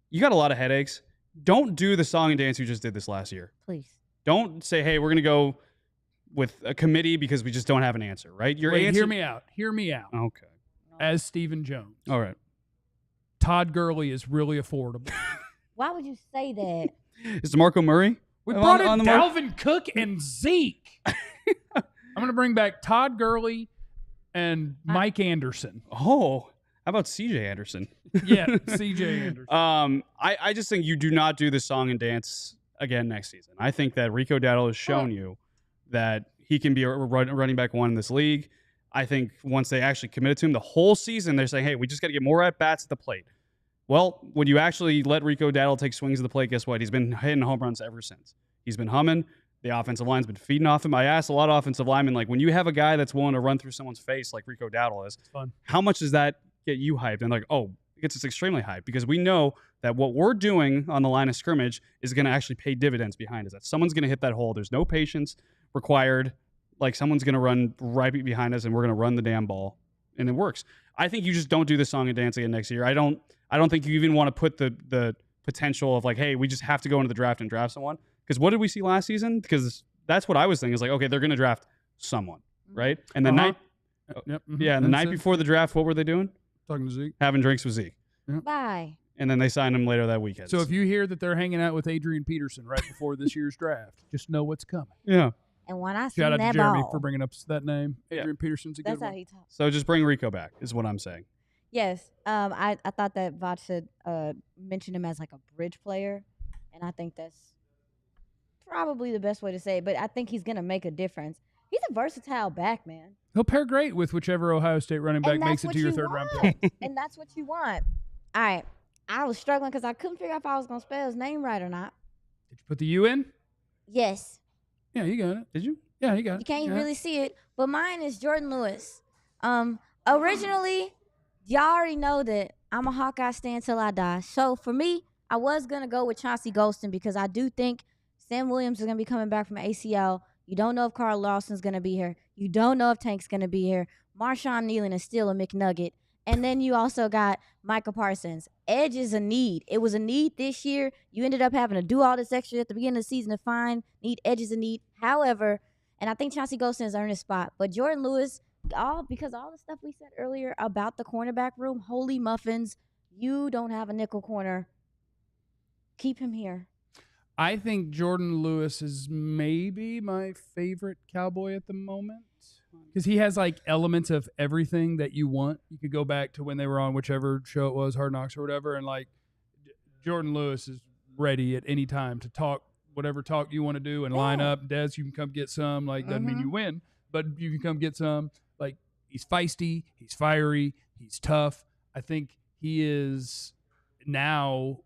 You got a lot of headaches. Don't do the song and dance you just did this last year. Please. Don't say, hey, we're going to go with a committee because we just don't have an answer, right? Your Wait, answer. Hear me out. Okay. As Stephen Jones, All right. Todd Gurley is really affordable. Why would you say that? Is DeMarco Murray? We On- brought on in the mark? Dalvin Cook and Zeke. I'm going to bring back Todd Gurley and Mike Anderson. Oh, how about CJ Anderson? Yeah, CJ Anderson. I just think you do not do the song and dance again next season. I think that Rico Dowdle has shown you that he can be a running back one in this league. I think once they actually committed to him the whole season, they're saying, hey, we just got to get more at-bats at the plate. Well, when you actually let Rico Dowdle take swings at the plate, guess what? He's been hitting home runs ever since. He's been humming. The offensive line's been feeding off him. I asked a lot of offensive linemen, like, when you have a guy that's willing to run through someone's face like Rico Dowdle is, Fun. how much does that get you hyped? And like, it gets us extremely hyped because we know that what we're doing on the line of scrimmage is going to actually pay dividends behind us. That someone's going to hit that hole. There's no patience required. Like, someone's going to run right behind us and we're going to run the damn ball. And it works. I think you just don't do the song and dance again next year. I don't think you even want to put the potential of like, hey, we just have to go into the draft and draft someone. Because what did we see last season? Because that's what I was thinking is like, okay, they're going to draft someone, right? And the night, the night before the draft, what were they doing? Talking to Zeke. Having drinks with Zeke. Bye. And then they signed him later that weekend. So if you hear that they're hanging out with Adrian Peterson right before this year's draft, just know what's coming. Yeah. And when I see Shout out that to Jeremy ball, for bringing up that name. Yeah. Adrian Peterson's a that's good how one. he talks. So just bring Rico back is what I'm saying. Yes. I thought that Vach should mention him as like a bridge player, and I think that's probably the best way to say it. But I think he's gonna make a difference. He's a versatile back, man. He'll pair great with whichever Ohio State running back And makes that's it what to your you third round want. pick. And that's what you want. All right. I was struggling because I couldn't figure out if I was gonna spell his name right or not. Did you put the U in? Yes. Yeah, you got it. Did you? Yeah, you got it. You can't Yeah. really see it, but mine is Jordan Lewis. Originally, y'all already know that I'm a Hawkeye stan till I die. So for me, I was gonna go with Chauncey Golston because I do think Sam Williams is gonna be coming back from ACL. You don't know if Carl Lawson's gonna be here. You don't know if Tank's gonna be here. Marshawn Nealon is still a McNugget. And then you also got Micah Parsons. Edge is a need. It was a need this year. You ended up having to do all this extra at the beginning of the season to find need. Edge is a need. However, and I think Chauncey Golston has earned his spot. But Jordan Lewis, because all the stuff we said earlier about the cornerback room, holy muffins, you don't have a nickel corner. Keep him here. I think Jordan Lewis is maybe my favorite Cowboy at the moment because he has like elements of everything that you want. You could go back to when they were on whichever show it was, Hard Knocks or whatever, and like Jordan Lewis is ready at any time to talk whatever talk you want to do and line up. Des, you can come get some. Like, doesn't mean you win, but you can come get some. Like, he's feisty, he's fiery, he's tough. I think he is now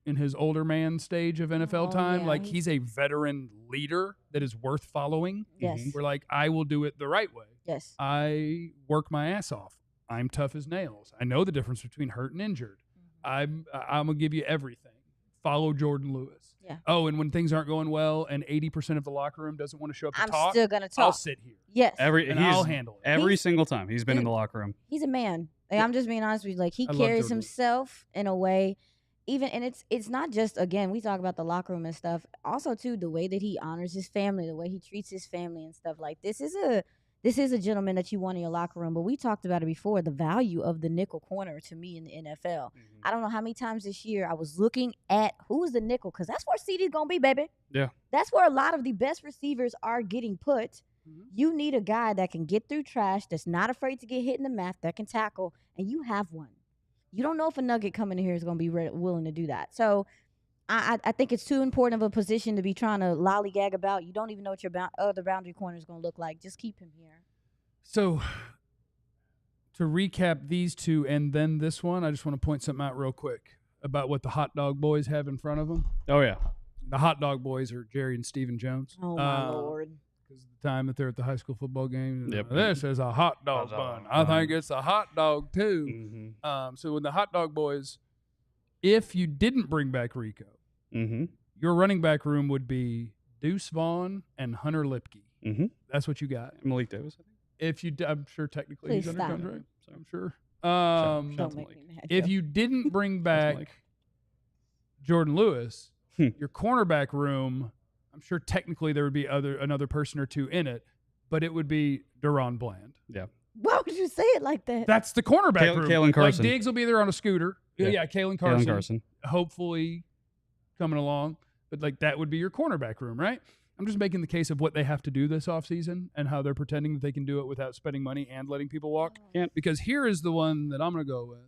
in his older man stage of NFL time. Yeah. Like, he's a veteran leader that is worth following. Yes. We're like, I will do it the right way. Yes. I work my ass off. I'm tough as nails. I know the difference between hurt and injured. I'm going to give you everything. Follow Jordan Lewis. Yeah. Oh, and when things aren't going well and 80% of the locker room doesn't want to show up to I'm talk, still going to talk. I'll sit here. Yes. I'll handle it. Every single time he's been in he- the locker room. He's a man. Like, I'm just being honest with you. Like, he I love carries Jordan. himself in a way, and it's not just, again, we talk about the locker room and stuff. Also, too, the way that he honors his family, the way he treats his family and stuff. Like, this is a gentleman that you want in your locker room. But we talked about it before, the value of the nickel corner to me in the NFL. I don't know how many times this year I was looking at who is the nickel, because that's where CD's going to be, baby. Yeah. That's where a lot of the best receivers are getting put. You need a guy that can get through trash, that's not afraid to get hit in the mat, that can tackle, and you have one. You don't know if a nugget coming in here is going to be willing to do that. So I think it's too important of a position to be trying to lollygag about. You don't even know what your other boundary corner is going to look like. Just keep him here. So to recap these two and then this one, I just want to point something out real quick about what the hot dog boys have in front of them. Oh, yeah. The hot dog boys are Jerry and Stephen Jones. Oh, my Lord. Because the time that they're at the high school football game, Yep. This is a hot dog bun. I think it's a hot dog, too. So when the hot dog boys, if you didn't bring back Rico, your running back room would be Deuce Vaughn and Hunter Lipke. That's what you got. Malik Davis, I think. If you, I'm sure technically Please he's under stop. contract. So I'm sure. Don't make me mad, If Joe. you didn't bring back Jordan Lewis, your cornerback room, I'm sure technically there would be another person or two in it, but it would be Deron Bland. Yeah. Why would you say it like that? That's the cornerback room. Kalen Carson. Like, Diggs will be there on a scooter. Yeah, Kalen Carson. Hopefully coming along. But like that would be your cornerback room, right? I'm just making the case of what they have to do this offseason and how they're pretending that they can do it without spending money and letting people walk. Because here is the one that I'm going to go with.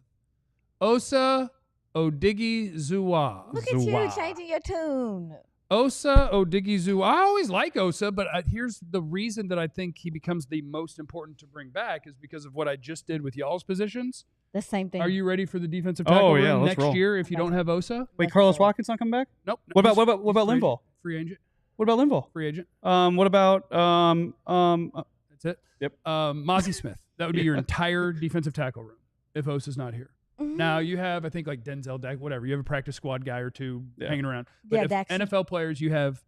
Osa Odighizuwa. Look at you changing your tune. Osa Odighizuwa. I always like Osa, but here's the reason that I think he becomes the most important to bring back is because of what I just did with y'all's positions. The same thing. Are you ready for the defensive tackle room let's next roll. year if you don't have Osa? Wait, Carlos Watkins not coming back? Nope. What about Linval? Free agent. What about Linval? Free agent. What about That's it. Yep. Mozzie Smith. That would be your entire defensive tackle room if Osa's not here. Mm-hmm. Now you have, I think, like Denzel Dak, whatever. You have a practice squad guy or two hanging around. But Yeah, if Daxton. NFL players, you have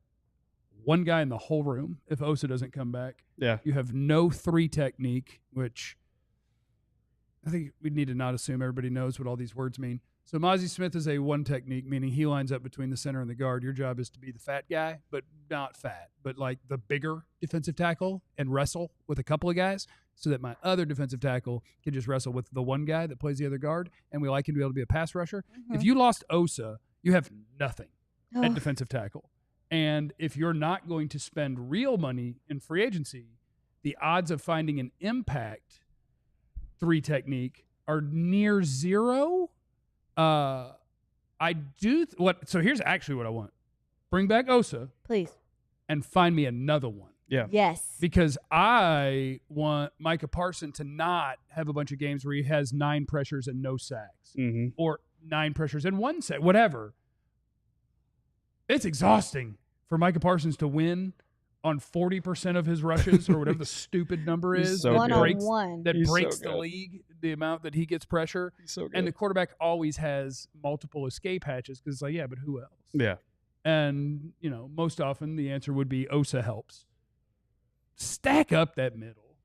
one guy in the whole room. If Osa doesn't come back, Yeah. you have no 3 technique, which I think we need to not assume everybody knows what all these words mean. So Mozzie Smith is a 1 technique, meaning he lines up between the center and the guard. Your job is to be the fat guy, but not fat, but like the bigger defensive tackle and wrestle with a couple of guys so that my other defensive tackle can just wrestle with the one guy that plays the other guard, and we like him to be able to be a pass rusher. If you lost Osa, you have nothing at defensive tackle. And if you're not going to spend real money in free agency, the odds of finding an impact 3 technique are near zero. I do so here's actually what I want. Bring back Osa, Please. and find me another one. Yeah. Yes. Because I want Micah Parsons to not have a bunch of games where he has 9 pressures and no sacks, or 9 pressures and 1 sack, whatever. It's exhausting for Micah Parsons to win on 40% of his rushes or whatever the stupid number is so that good. breaks, One-on-one. that He's so breaks the good. league, the amount that he gets pressure. He's so good. And the quarterback always has multiple escape hatches because it's like, yeah, but who else? Yeah. And, you know, most often the answer would be Osa helps. Stack up that middle.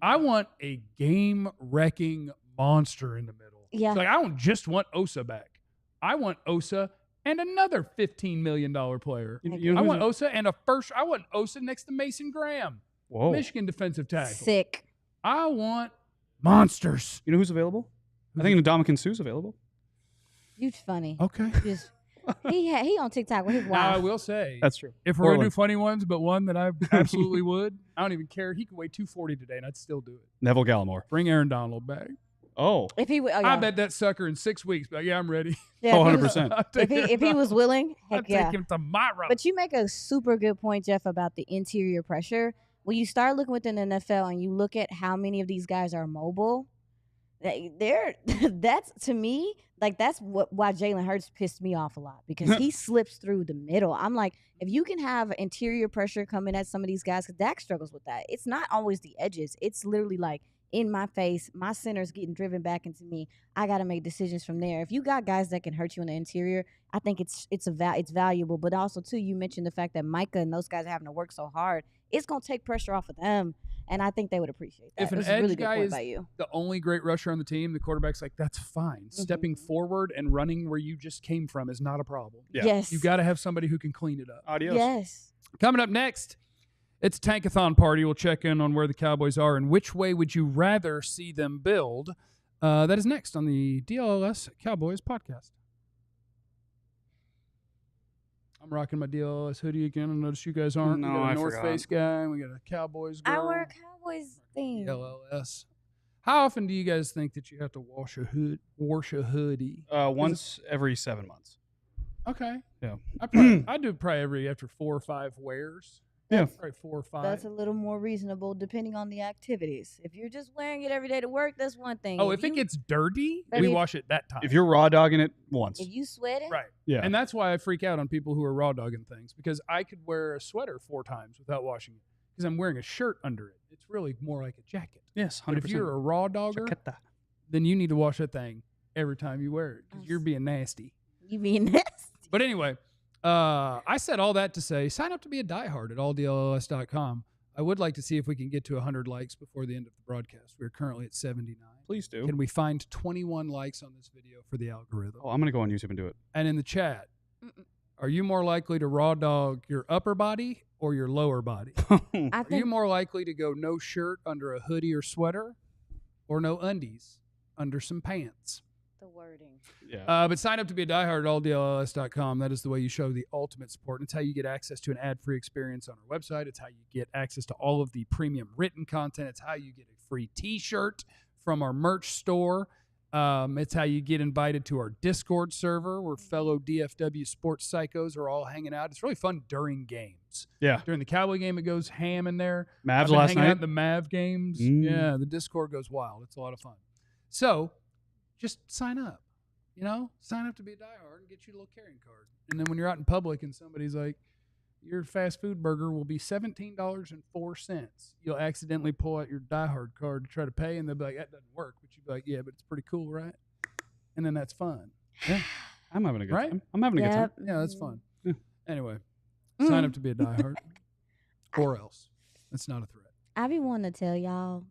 I want a game-wrecking monster in the middle. Yeah. It's like, I don't just want Osa back. I want Osa and another $15 million player. I want Osa and I want Osa next to Mason Graham. Whoa. Michigan defensive tackle. Sick. I want monsters. You know who's available? I think Ndamukong Suh's available. You funny. Okay. Just, he on TikTok with his wife. Now, I will say, That's true. if we're going to do funny ones, but one that I absolutely would, I don't even care. He could weigh 240 today, and I'd still do it. Neville Gallimore. Bring Aaron Donald back. Oh. If he, I bet that sucker in 6 weeks. But yeah, I'm ready. Yeah, 100%. If he was willing, heck I'd yeah. take him tomorrow. But you make a super good point, Jeff, about the interior pressure. When you start looking within the NFL and you look at how many of these guys are mobile, that's to me, like that's why Jalen Hurts pissed me off a lot, because he slips through the middle. I'm like, if you can have interior pressure coming at some of these guys, because Dak struggles with that. It's not always the edges. It's literally like in my face, my center's getting driven back into me. I got to make decisions from there. If you got guys that can hurt you in the interior, I think it's valuable. But also too, you mentioned the fact that Micah and those guys are having to work so hard. It's gonna take pressure off of them. And I think they would appreciate that. If an edge guy is the only great rusher on the team, the quarterback's like, that's fine. Mm-hmm. Stepping forward and running where you just came from is not a problem. Yeah. Yes. You got to have somebody who can clean it up. Adios. Yes. Coming up next, it's a Tankathon party. We'll check in on where the Cowboys are and which way would you rather see them build. That is next on the DLLS Cowboys Podcast. I'm rocking my DLLS hoodie again. I notice you guys aren't. No, we got a I North forgot. Face guy. We got a Cowboys girl. I wear a Cowboys thing. DLLS. How often do you guys think that you have to wash a hoodie? Once every 7 months. Okay. Yeah. I do probably after 4 or 5 wears. Yeah. Probably 4 or 5. That's a little more reasonable depending on the activities. If you're just wearing it every day to work, that's one thing. Oh, if it gets dirty, we wash it that time. If you're raw dogging it once. If you sweat it. Right. Yeah. And that's why I freak out on people who are raw dogging things, because I could wear a sweater 4 times without washing it because I'm wearing a shirt under it. It's really more like a jacket. Yes, 100%. But if you're a raw dogger, then you need to wash that thing every time you wear it because you're being nasty. You being nasty. But anyway, I said all that to say, sign up to be a diehard at alldlls.com. I would like to see if we can get to 100 likes before the end of the broadcast. We're currently at 79. Please do. Can we find 21 likes on this video for the algorithm? Oh, I'm going to go on YouTube and do it. And in the chat, are you more likely to raw dog your upper body or your lower body? Are you more likely to go no shirt under a hoodie or sweater, or no undies under some pants? The wording. Yeah. But sign up to be a diehard at alldlls.com. That is the way you show the ultimate support. It's how you get access to an ad-free experience on our website. It's how you get access to all of the premium written content. It's how you get a free T-shirt from our merch store. It's how you get invited to our Discord server where fellow DFW sports psychos are all hanging out. It's really fun during games. Yeah. During the Cowboy game, it goes ham in there. Mavs I've been last hanging night. out in the Mav games. Yeah, the Discord goes wild. It's a lot of fun. So just sign up. You know, sign up to be a diehard and get you a little carrying card. And then when you're out in public and somebody's like, your fast food burger will be $17.04. You'll accidentally pull out your diehard card to try to pay, and they'll be like, that doesn't work. But you'll be like, yeah, but it's pretty cool, right? And then that's fun. Yeah. I'm having a good Right? time. I'm having a good time. Yeah, that's fun. Yeah. Anyway, sign up to be a diehard or else. That's not a threat. I be wanting to tell y'all.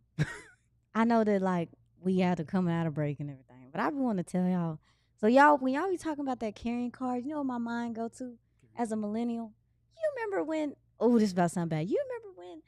I know that, like, we had to come out of break and everything, but I be wanting to tell y'all. So, y'all, when y'all be talking about that carrying card, you know what my mind go to as a millennial? You remember when, oh, this is about to sound bad. You remember when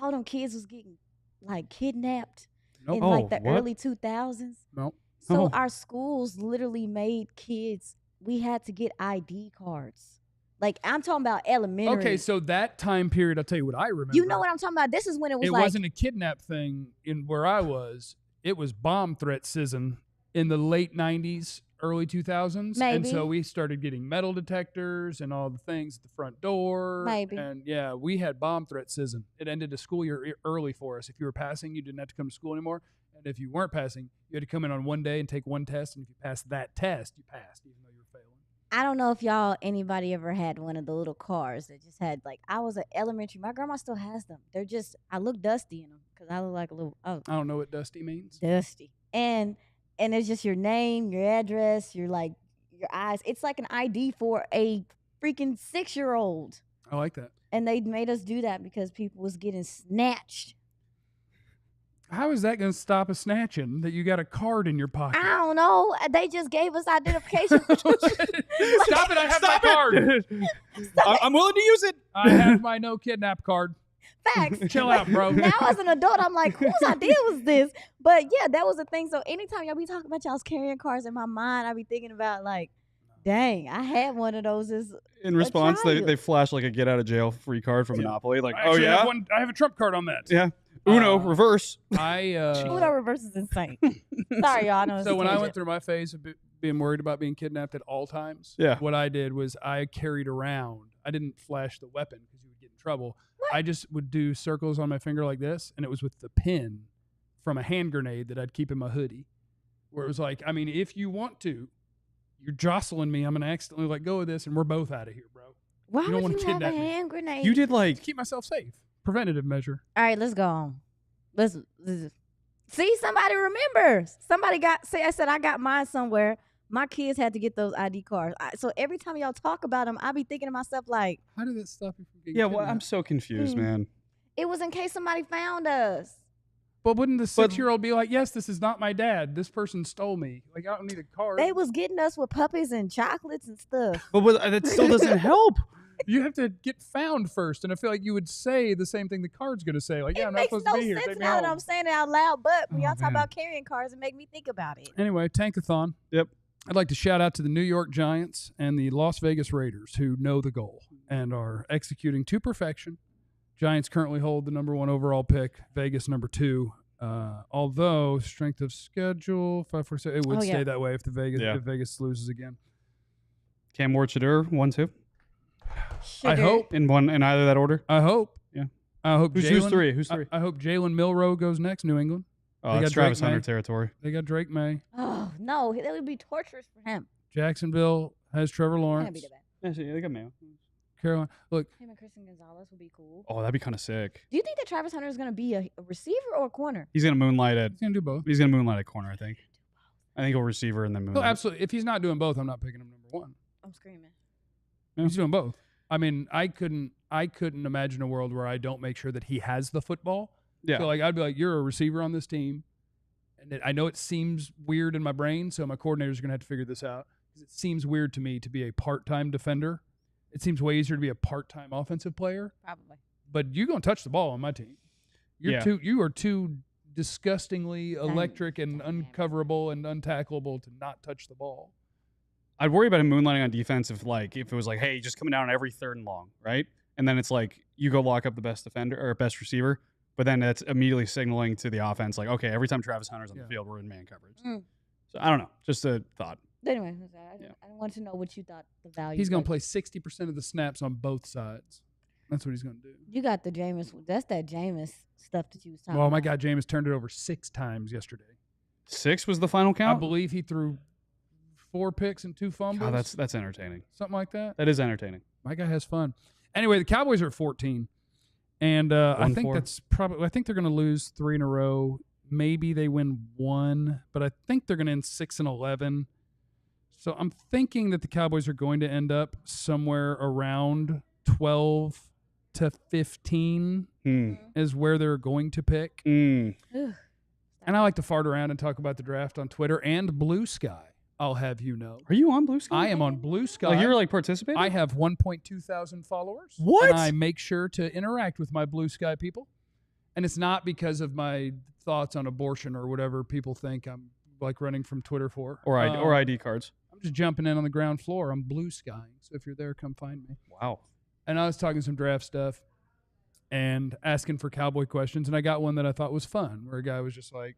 all them kids was getting, like, kidnapped in, like, the early 2000s? Nope. So our schools literally made kids, we had to get ID cards. Like, I'm talking about elementary. Okay, so that time period, I'll tell you what I remember. You know what I'm talking about? This is when it was it like. It wasn't a kidnap thing in where I was. It was bomb threat season in the late 90s, early 2000s. Maybe. And so we started getting metal detectors and all the things at the front door. Maybe. And, yeah, we had bomb threat season. It ended the school year early for us. If you were passing, you didn't have to come to school anymore. And if you weren't passing, you had to come in on one day and take one test. And if you passed that test, you passed, even though you were failing. I don't know if anybody ever had one of the little cars that just had, like, I was at elementary. My grandma still has them. They're just, I look dusty in them because I look like a little, I don't know what dusty means. Dusty. And it's just your name, your address, your eyes. It's like an ID for a freaking 6-year-old. I like that. And they made us do that because people was getting snatched. How is that going to stop a snatching that you got a card in your pocket? I don't know. They just gave us identification. Stop it. I have my card. I'm willing to use it. I have my no kidnap card. Facts. Chill out, bro. Now as an adult, I'm like, whose idea was this? But yeah, that was the thing. So anytime y'all be talking about y'all's carrying cards, in my mind, I be thinking about like, dang, I had one of those as in response, child. they flash like a get out of jail free card from Monopoly. Like, I have a Trump card on that. Yeah. Uno reverse. Uno reverse is insane. Sorry, y'all. I know so when I went through my phase of being worried about being kidnapped at all times, what I did was I carried around. I didn't flash the weapon because you would get in trouble. What? I just would do circles on my finger like this, and it was with the pin from a hand grenade that I'd keep in my hoodie, where it was like, I mean, if you want to, you're jostling me, I'm going to accidentally let go of this, and we're both out of here, bro. Why you don't would want to you have a kidnap me. hand grenade? You did like keep myself safe. Preventative measure. All right, let's go on. Let's see, somebody remembers. Somebody I said I got mine somewhere. My kids had to get those ID cards. So every time y'all talk about them, I be thinking to myself like, how did that stop you from getting Yeah, kidnapped? well, I'm so confused, man. It was in case somebody found us. But wouldn't the 6-year-old be like, yes, this is not my dad. This person stole me. Like, I don't need a card. They was getting us with puppies and chocolates and stuff. But that still doesn't help. You have to get found first, and I feel like you would say the same thing the card's going to say. Like, yeah, I'm not supposed to be here. It makes Take no me sense now that home. I'm saying it out loud, but when y'all talk man. about carrying cards, it make me think about it. Anyway, Tankathon. Yep. I'd like to shout out to the New York Giants and the Las Vegas Raiders who know the goal and are executing to perfection. Giants currently hold the number 1 overall pick, Vegas number 2. Although strength of schedule, 547, it would stay that way if if Vegas loses again. Cam Ward-Shedeur, 1-2. I hope in either that order. I hope. Yeah. I hope. Who's three? Who's three? I hope Jalen Milroe goes next. New England. Oh, that's Travis Hunter territory. They got Drake May. Oh no, that would be torturous for him. Jacksonville has Trevor Lawrence. Can't be the best. Yeah, they got Mayo. Carolina. Look. Him and Christian Gonzalez would be cool. Oh, that'd be kind of sick. Do you think that Travis Hunter is going to be a receiver or a corner? He's gonna moonlight at. He's gonna do both. He's gonna moonlight at corner. I think he'll receiver and then moonlight. No, absolutely. If he's not doing both, I'm not picking him number 1. I'm screaming. Yeah. He's doing both. I mean, I couldn't imagine a world where I don't make sure that he has the football. Yeah. So like, I'd be like, you're a receiver on this team, and I know it seems weird in my brain, so my coordinators are gonna have to figure this out because it seems weird to me to be a part-time defender. It seems way easier to be a part-time offensive player. Probably. But you're gonna touch the ball on my team. You are too disgustingly electric and uncoverable and untackleable to not touch the ball. I'd worry about him moonlighting on defense if it was like, hey, just coming down on every 3rd and long, right? And then it's like you go lock up the best defender or best receiver, but then that's immediately signaling to the offense like, okay, every time Travis Hunter's on the field, we're in man coverage. So I don't know, just a thought. Anyway, I want to know what you thought the value. He's gonna play 60% of the snaps on both sides. That's what he's gonna do. You got the Jameis. That's that Jameis stuff that you was talking about. Well, my guy Jameis turned it over 6 times yesterday. 6 was the final count? I believe he threw 4 picks and 2 fumbles. Oh, that's entertaining. Something like that. That is entertaining. My guy has fun. Anyway, the Cowboys are at 14, and I think that's probably. I think they're going to lose 3 in a row. Maybe they win 1, but I think they're going to end 6-11. So I'm thinking that the Cowboys are going to end up somewhere around 12 to 15 is where they're going to pick. And I like to fart around and talk about the draft on Twitter and Blue Sky. I'll have you know. Are you on Blue Sky? I am on Blue Sky. Like you're participating? I have 1.2 thousand followers. What? And I make sure to interact with my Blue Sky people. And it's not because of my thoughts on abortion or whatever people think I'm running from Twitter for. Or ID cards. I'm just jumping in on the ground floor. I'm Blue Skying. So if you're there, come find me. Wow. And I was talking some draft stuff and asking for Cowboy questions. And I got one that I thought was fun, where a guy was just like,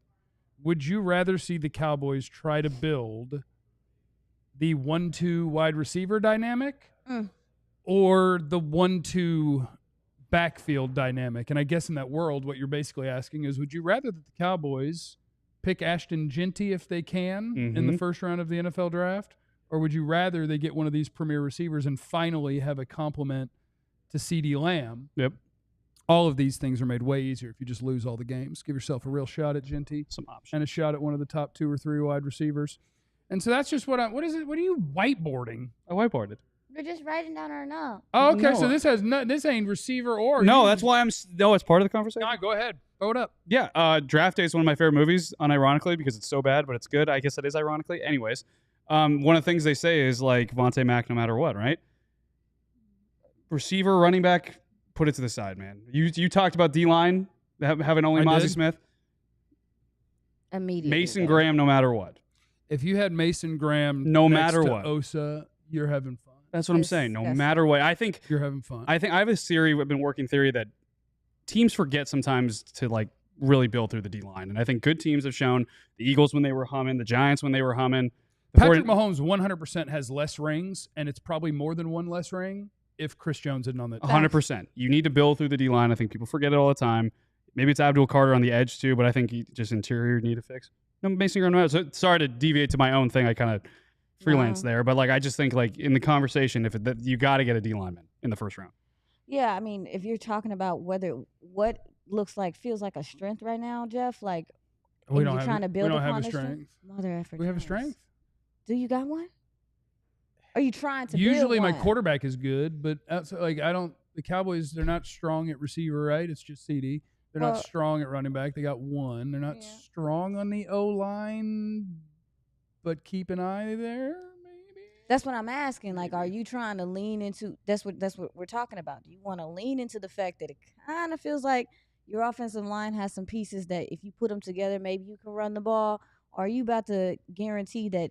would you rather see the Cowboys try to build the 1-2 wide receiver dynamic or the 1-2 backfield dynamic? And I guess in that world, what you're basically asking is, would you rather that the Cowboys pick Ashton Genty if they can in the first round of the NFL draft, or would you rather they get one of these premier receivers and finally have a complement to CeeDee Lamb? Yep. All of these things are made way easier if you just lose all the games. Give yourself a real shot at Genty, some options, and a shot at one of the top 2 or 3 wide receivers. And so that's just what what is it? What are you whiteboarding? I whiteboarded. We're just writing down our notes. Oh, okay. No. So this ain't receiver or. No, that's why I'm. No, it's part of the conversation. No, go ahead. Throw it up. Yeah, Draft Day is one of my favorite movies, unironically, because it's so bad, but it's good. I guess it is ironically. Anyways, one of the things they say is like Vontae Mack no matter what, right? Receiver, running back, put it to the side, man. You talked about D-line, having only Mozzie Smith. Immediately. Mason Graham no matter what. If you had Mason Graham no next matter to what. Osa, you're having fun. That's what I'm saying. No matter what. I think you're having fun. I think I have a theory, I've been working theory that teams forget sometimes to like really build through the D-line. And I think good teams have shown, the Eagles when they were humming, the Giants when they were humming. Patrick Mahomes 100% has less rings, and it's probably more than one less ring if Chris Jones isn't on that team. 100%. You need to build through the D-line. I think people forget it all the time. Maybe it's Abdul Carter on the edge too, but I think just interior need to fix. No, Mason Graham. So, sorry to deviate to my own thing. I kind of freelance there, but like I just think like in the conversation, you got to get a D lineman in the first round. Yeah, I mean, if you're talking about what feels like a strength right now, Jeff, like we you're trying to build upon a strength. Mother effort. We have a strength. Do you got one? Are you trying to? Usually, build my quarterback is good, but outside, like I don't. The Cowboys, they're not strong at receiver, right? It's just CD. They're not strong at running back. They got one. They're not strong on the O-line, but keep an eye there, maybe. That's what I'm asking. Like, are you trying to lean into that's what we're talking about. Do you want to lean into the fact that it kind of feels like your offensive line has some pieces that if you put them together, maybe you can run the ball? Or are you about to guarantee that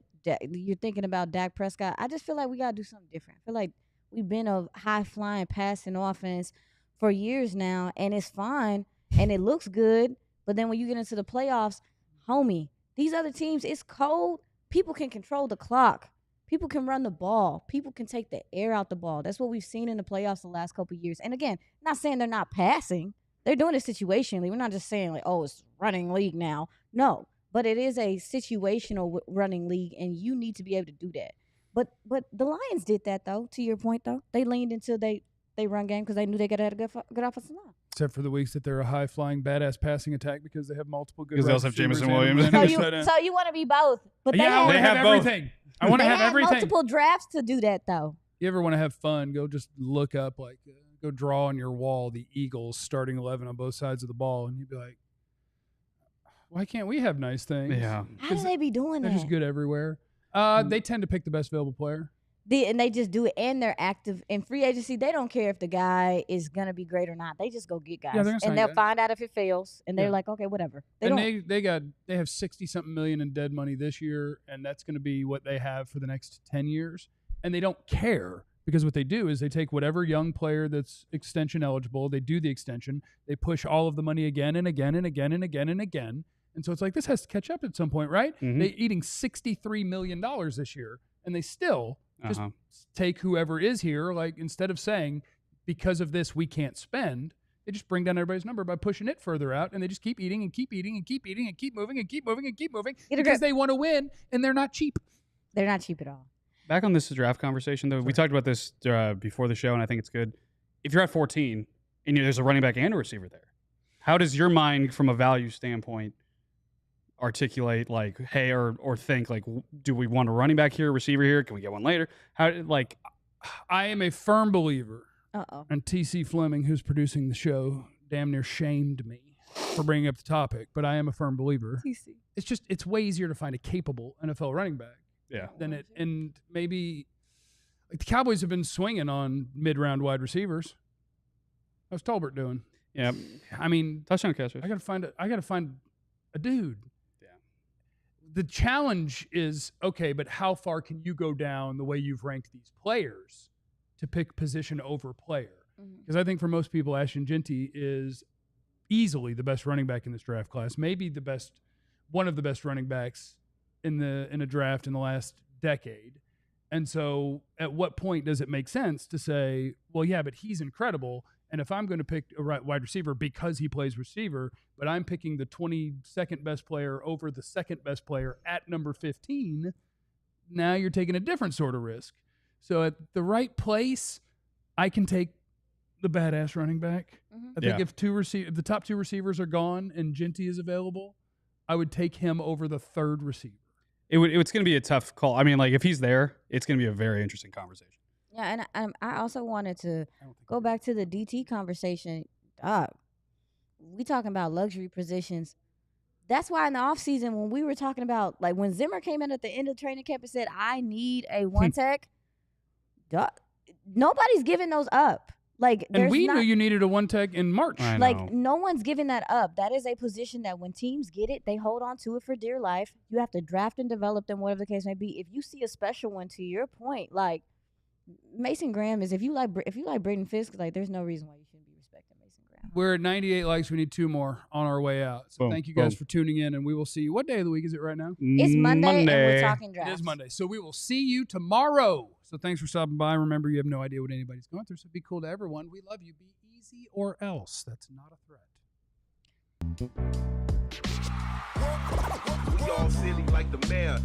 you're thinking about Dak Prescott? I just feel like we got to do something different. I feel like we've been a high-flying passing offense for years now, and it's fine. And it looks good, but then when you get into the playoffs, homie, these other teams, it's cold. People can control the clock. People can run the ball. People can take the air out the ball. That's what we've seen in the playoffs the last couple of years. And again, not saying they're not passing. They're doing it situationally. We're not just saying like, oh, it's running league now. No, but it is a situational running league, and you need to be able to do that. But the Lions did that, though, to your point, though. They leaned into they run game because they knew they got a good offensive line. Except for the weeks that they're a high-flying, badass passing attack because they have multiple good. Because they also have Jameson Williams. So you want to be both, but they have everything. I want to have everything. Multiple drafts to do that, though. You ever want to have fun? Go just look up, like, go draw on your wall the Eagles starting 11 on both sides of the ball, and you'd be like, why can't we have nice things? Yeah. How do they be doing that? They're just good everywhere. They tend to pick the best available player. And they just do it, and they're active in free agency. They don't care if the guy is gonna be great or not. They just go get guys, and they'll find out if it fails. And they're like, okay, whatever. They have 60-something million in dead money this year, and that's going to be what they have for the next 10 years. And they don't care because what they do is they take whatever young player that's extension eligible, they do the extension, they push all of the money again and again and again and again and again. And so it's like this has to catch up at some point, right? Mm-hmm. They're eating $63 million this year, and they still. Just take whoever is here. Like instead of saying because of this we can't spend, they just bring down everybody's number by pushing it further out, and they just keep eating and keep eating and keep eating and keep moving and keep moving and keep moving because they want to win, and they're not cheap. They're not cheap at all. Back on this draft conversation, though, we talked about this before the show, and I think it's good. If you're at 14 and there's a running back and a receiver there, how does your mind, from a value standpoint, articulate like, hey, or think like, do we want a running back here, a receiver here? Can we get one later? I am a firm believer. Uh-oh. And TC Fleming, who's producing the show, damn near shamed me for bringing up the topic, but I am a firm believer. TC. It's way easier to find a capable NFL running back. Yeah. And maybe like the Cowboys have been swinging on mid-round wide receivers. How's Tolbert doing? Yeah. I mean, touchdown catchers. I gotta find a dude. The challenge is, okay, but how far can you go down the way you've ranked these players to pick position over player? Because I think for most people, Ashton Jeanty is easily the best running back in this draft class, maybe one of the best running backs in a draft in the last decade. And so at what point does it make sense to say, well, yeah, but he's incredible, and if I'm going to pick a wide receiver because he plays receiver, but I'm picking the 22nd best player over the second best player at number 15, now you're taking a different sort of risk. So at the right place, I can take the badass running back. I think if the top two receivers are gone and Jeanty is available, I would take him over the third receiver. It's going to be a tough call. I mean, like if he's there, it's going to be a very interesting conversation. Yeah, and I also wanted to go back to the DT conversation. we talking about luxury positions. That's why in the offseason, when we were talking about, like, when Zimmer came in at the end of training camp and said, I need a one tech, nobody's giving those up. Like, and we knew you needed a one tech in March. Like, no one's giving that up. That is a position that when teams get it, they hold on to it for dear life. You have to draft and develop them, whatever the case may be. If you see a special one, to your point, like, Mason Graham is, if you like Braden Fisk, like, there's no reason why you shouldn't be respecting Mason Graham. We're at 98 likes. We need 2 more on our way out. So thank you guys for tuning in, and we will see you. What day of the week is it right now? It's Monday. And we're talking draft. It is Monday. So we will see you tomorrow. So thanks for stopping by. Remember, you have no idea what anybody's going through, so be cool to everyone. We love you. Be easy or else. That's not a threat. We all silly like the mayor.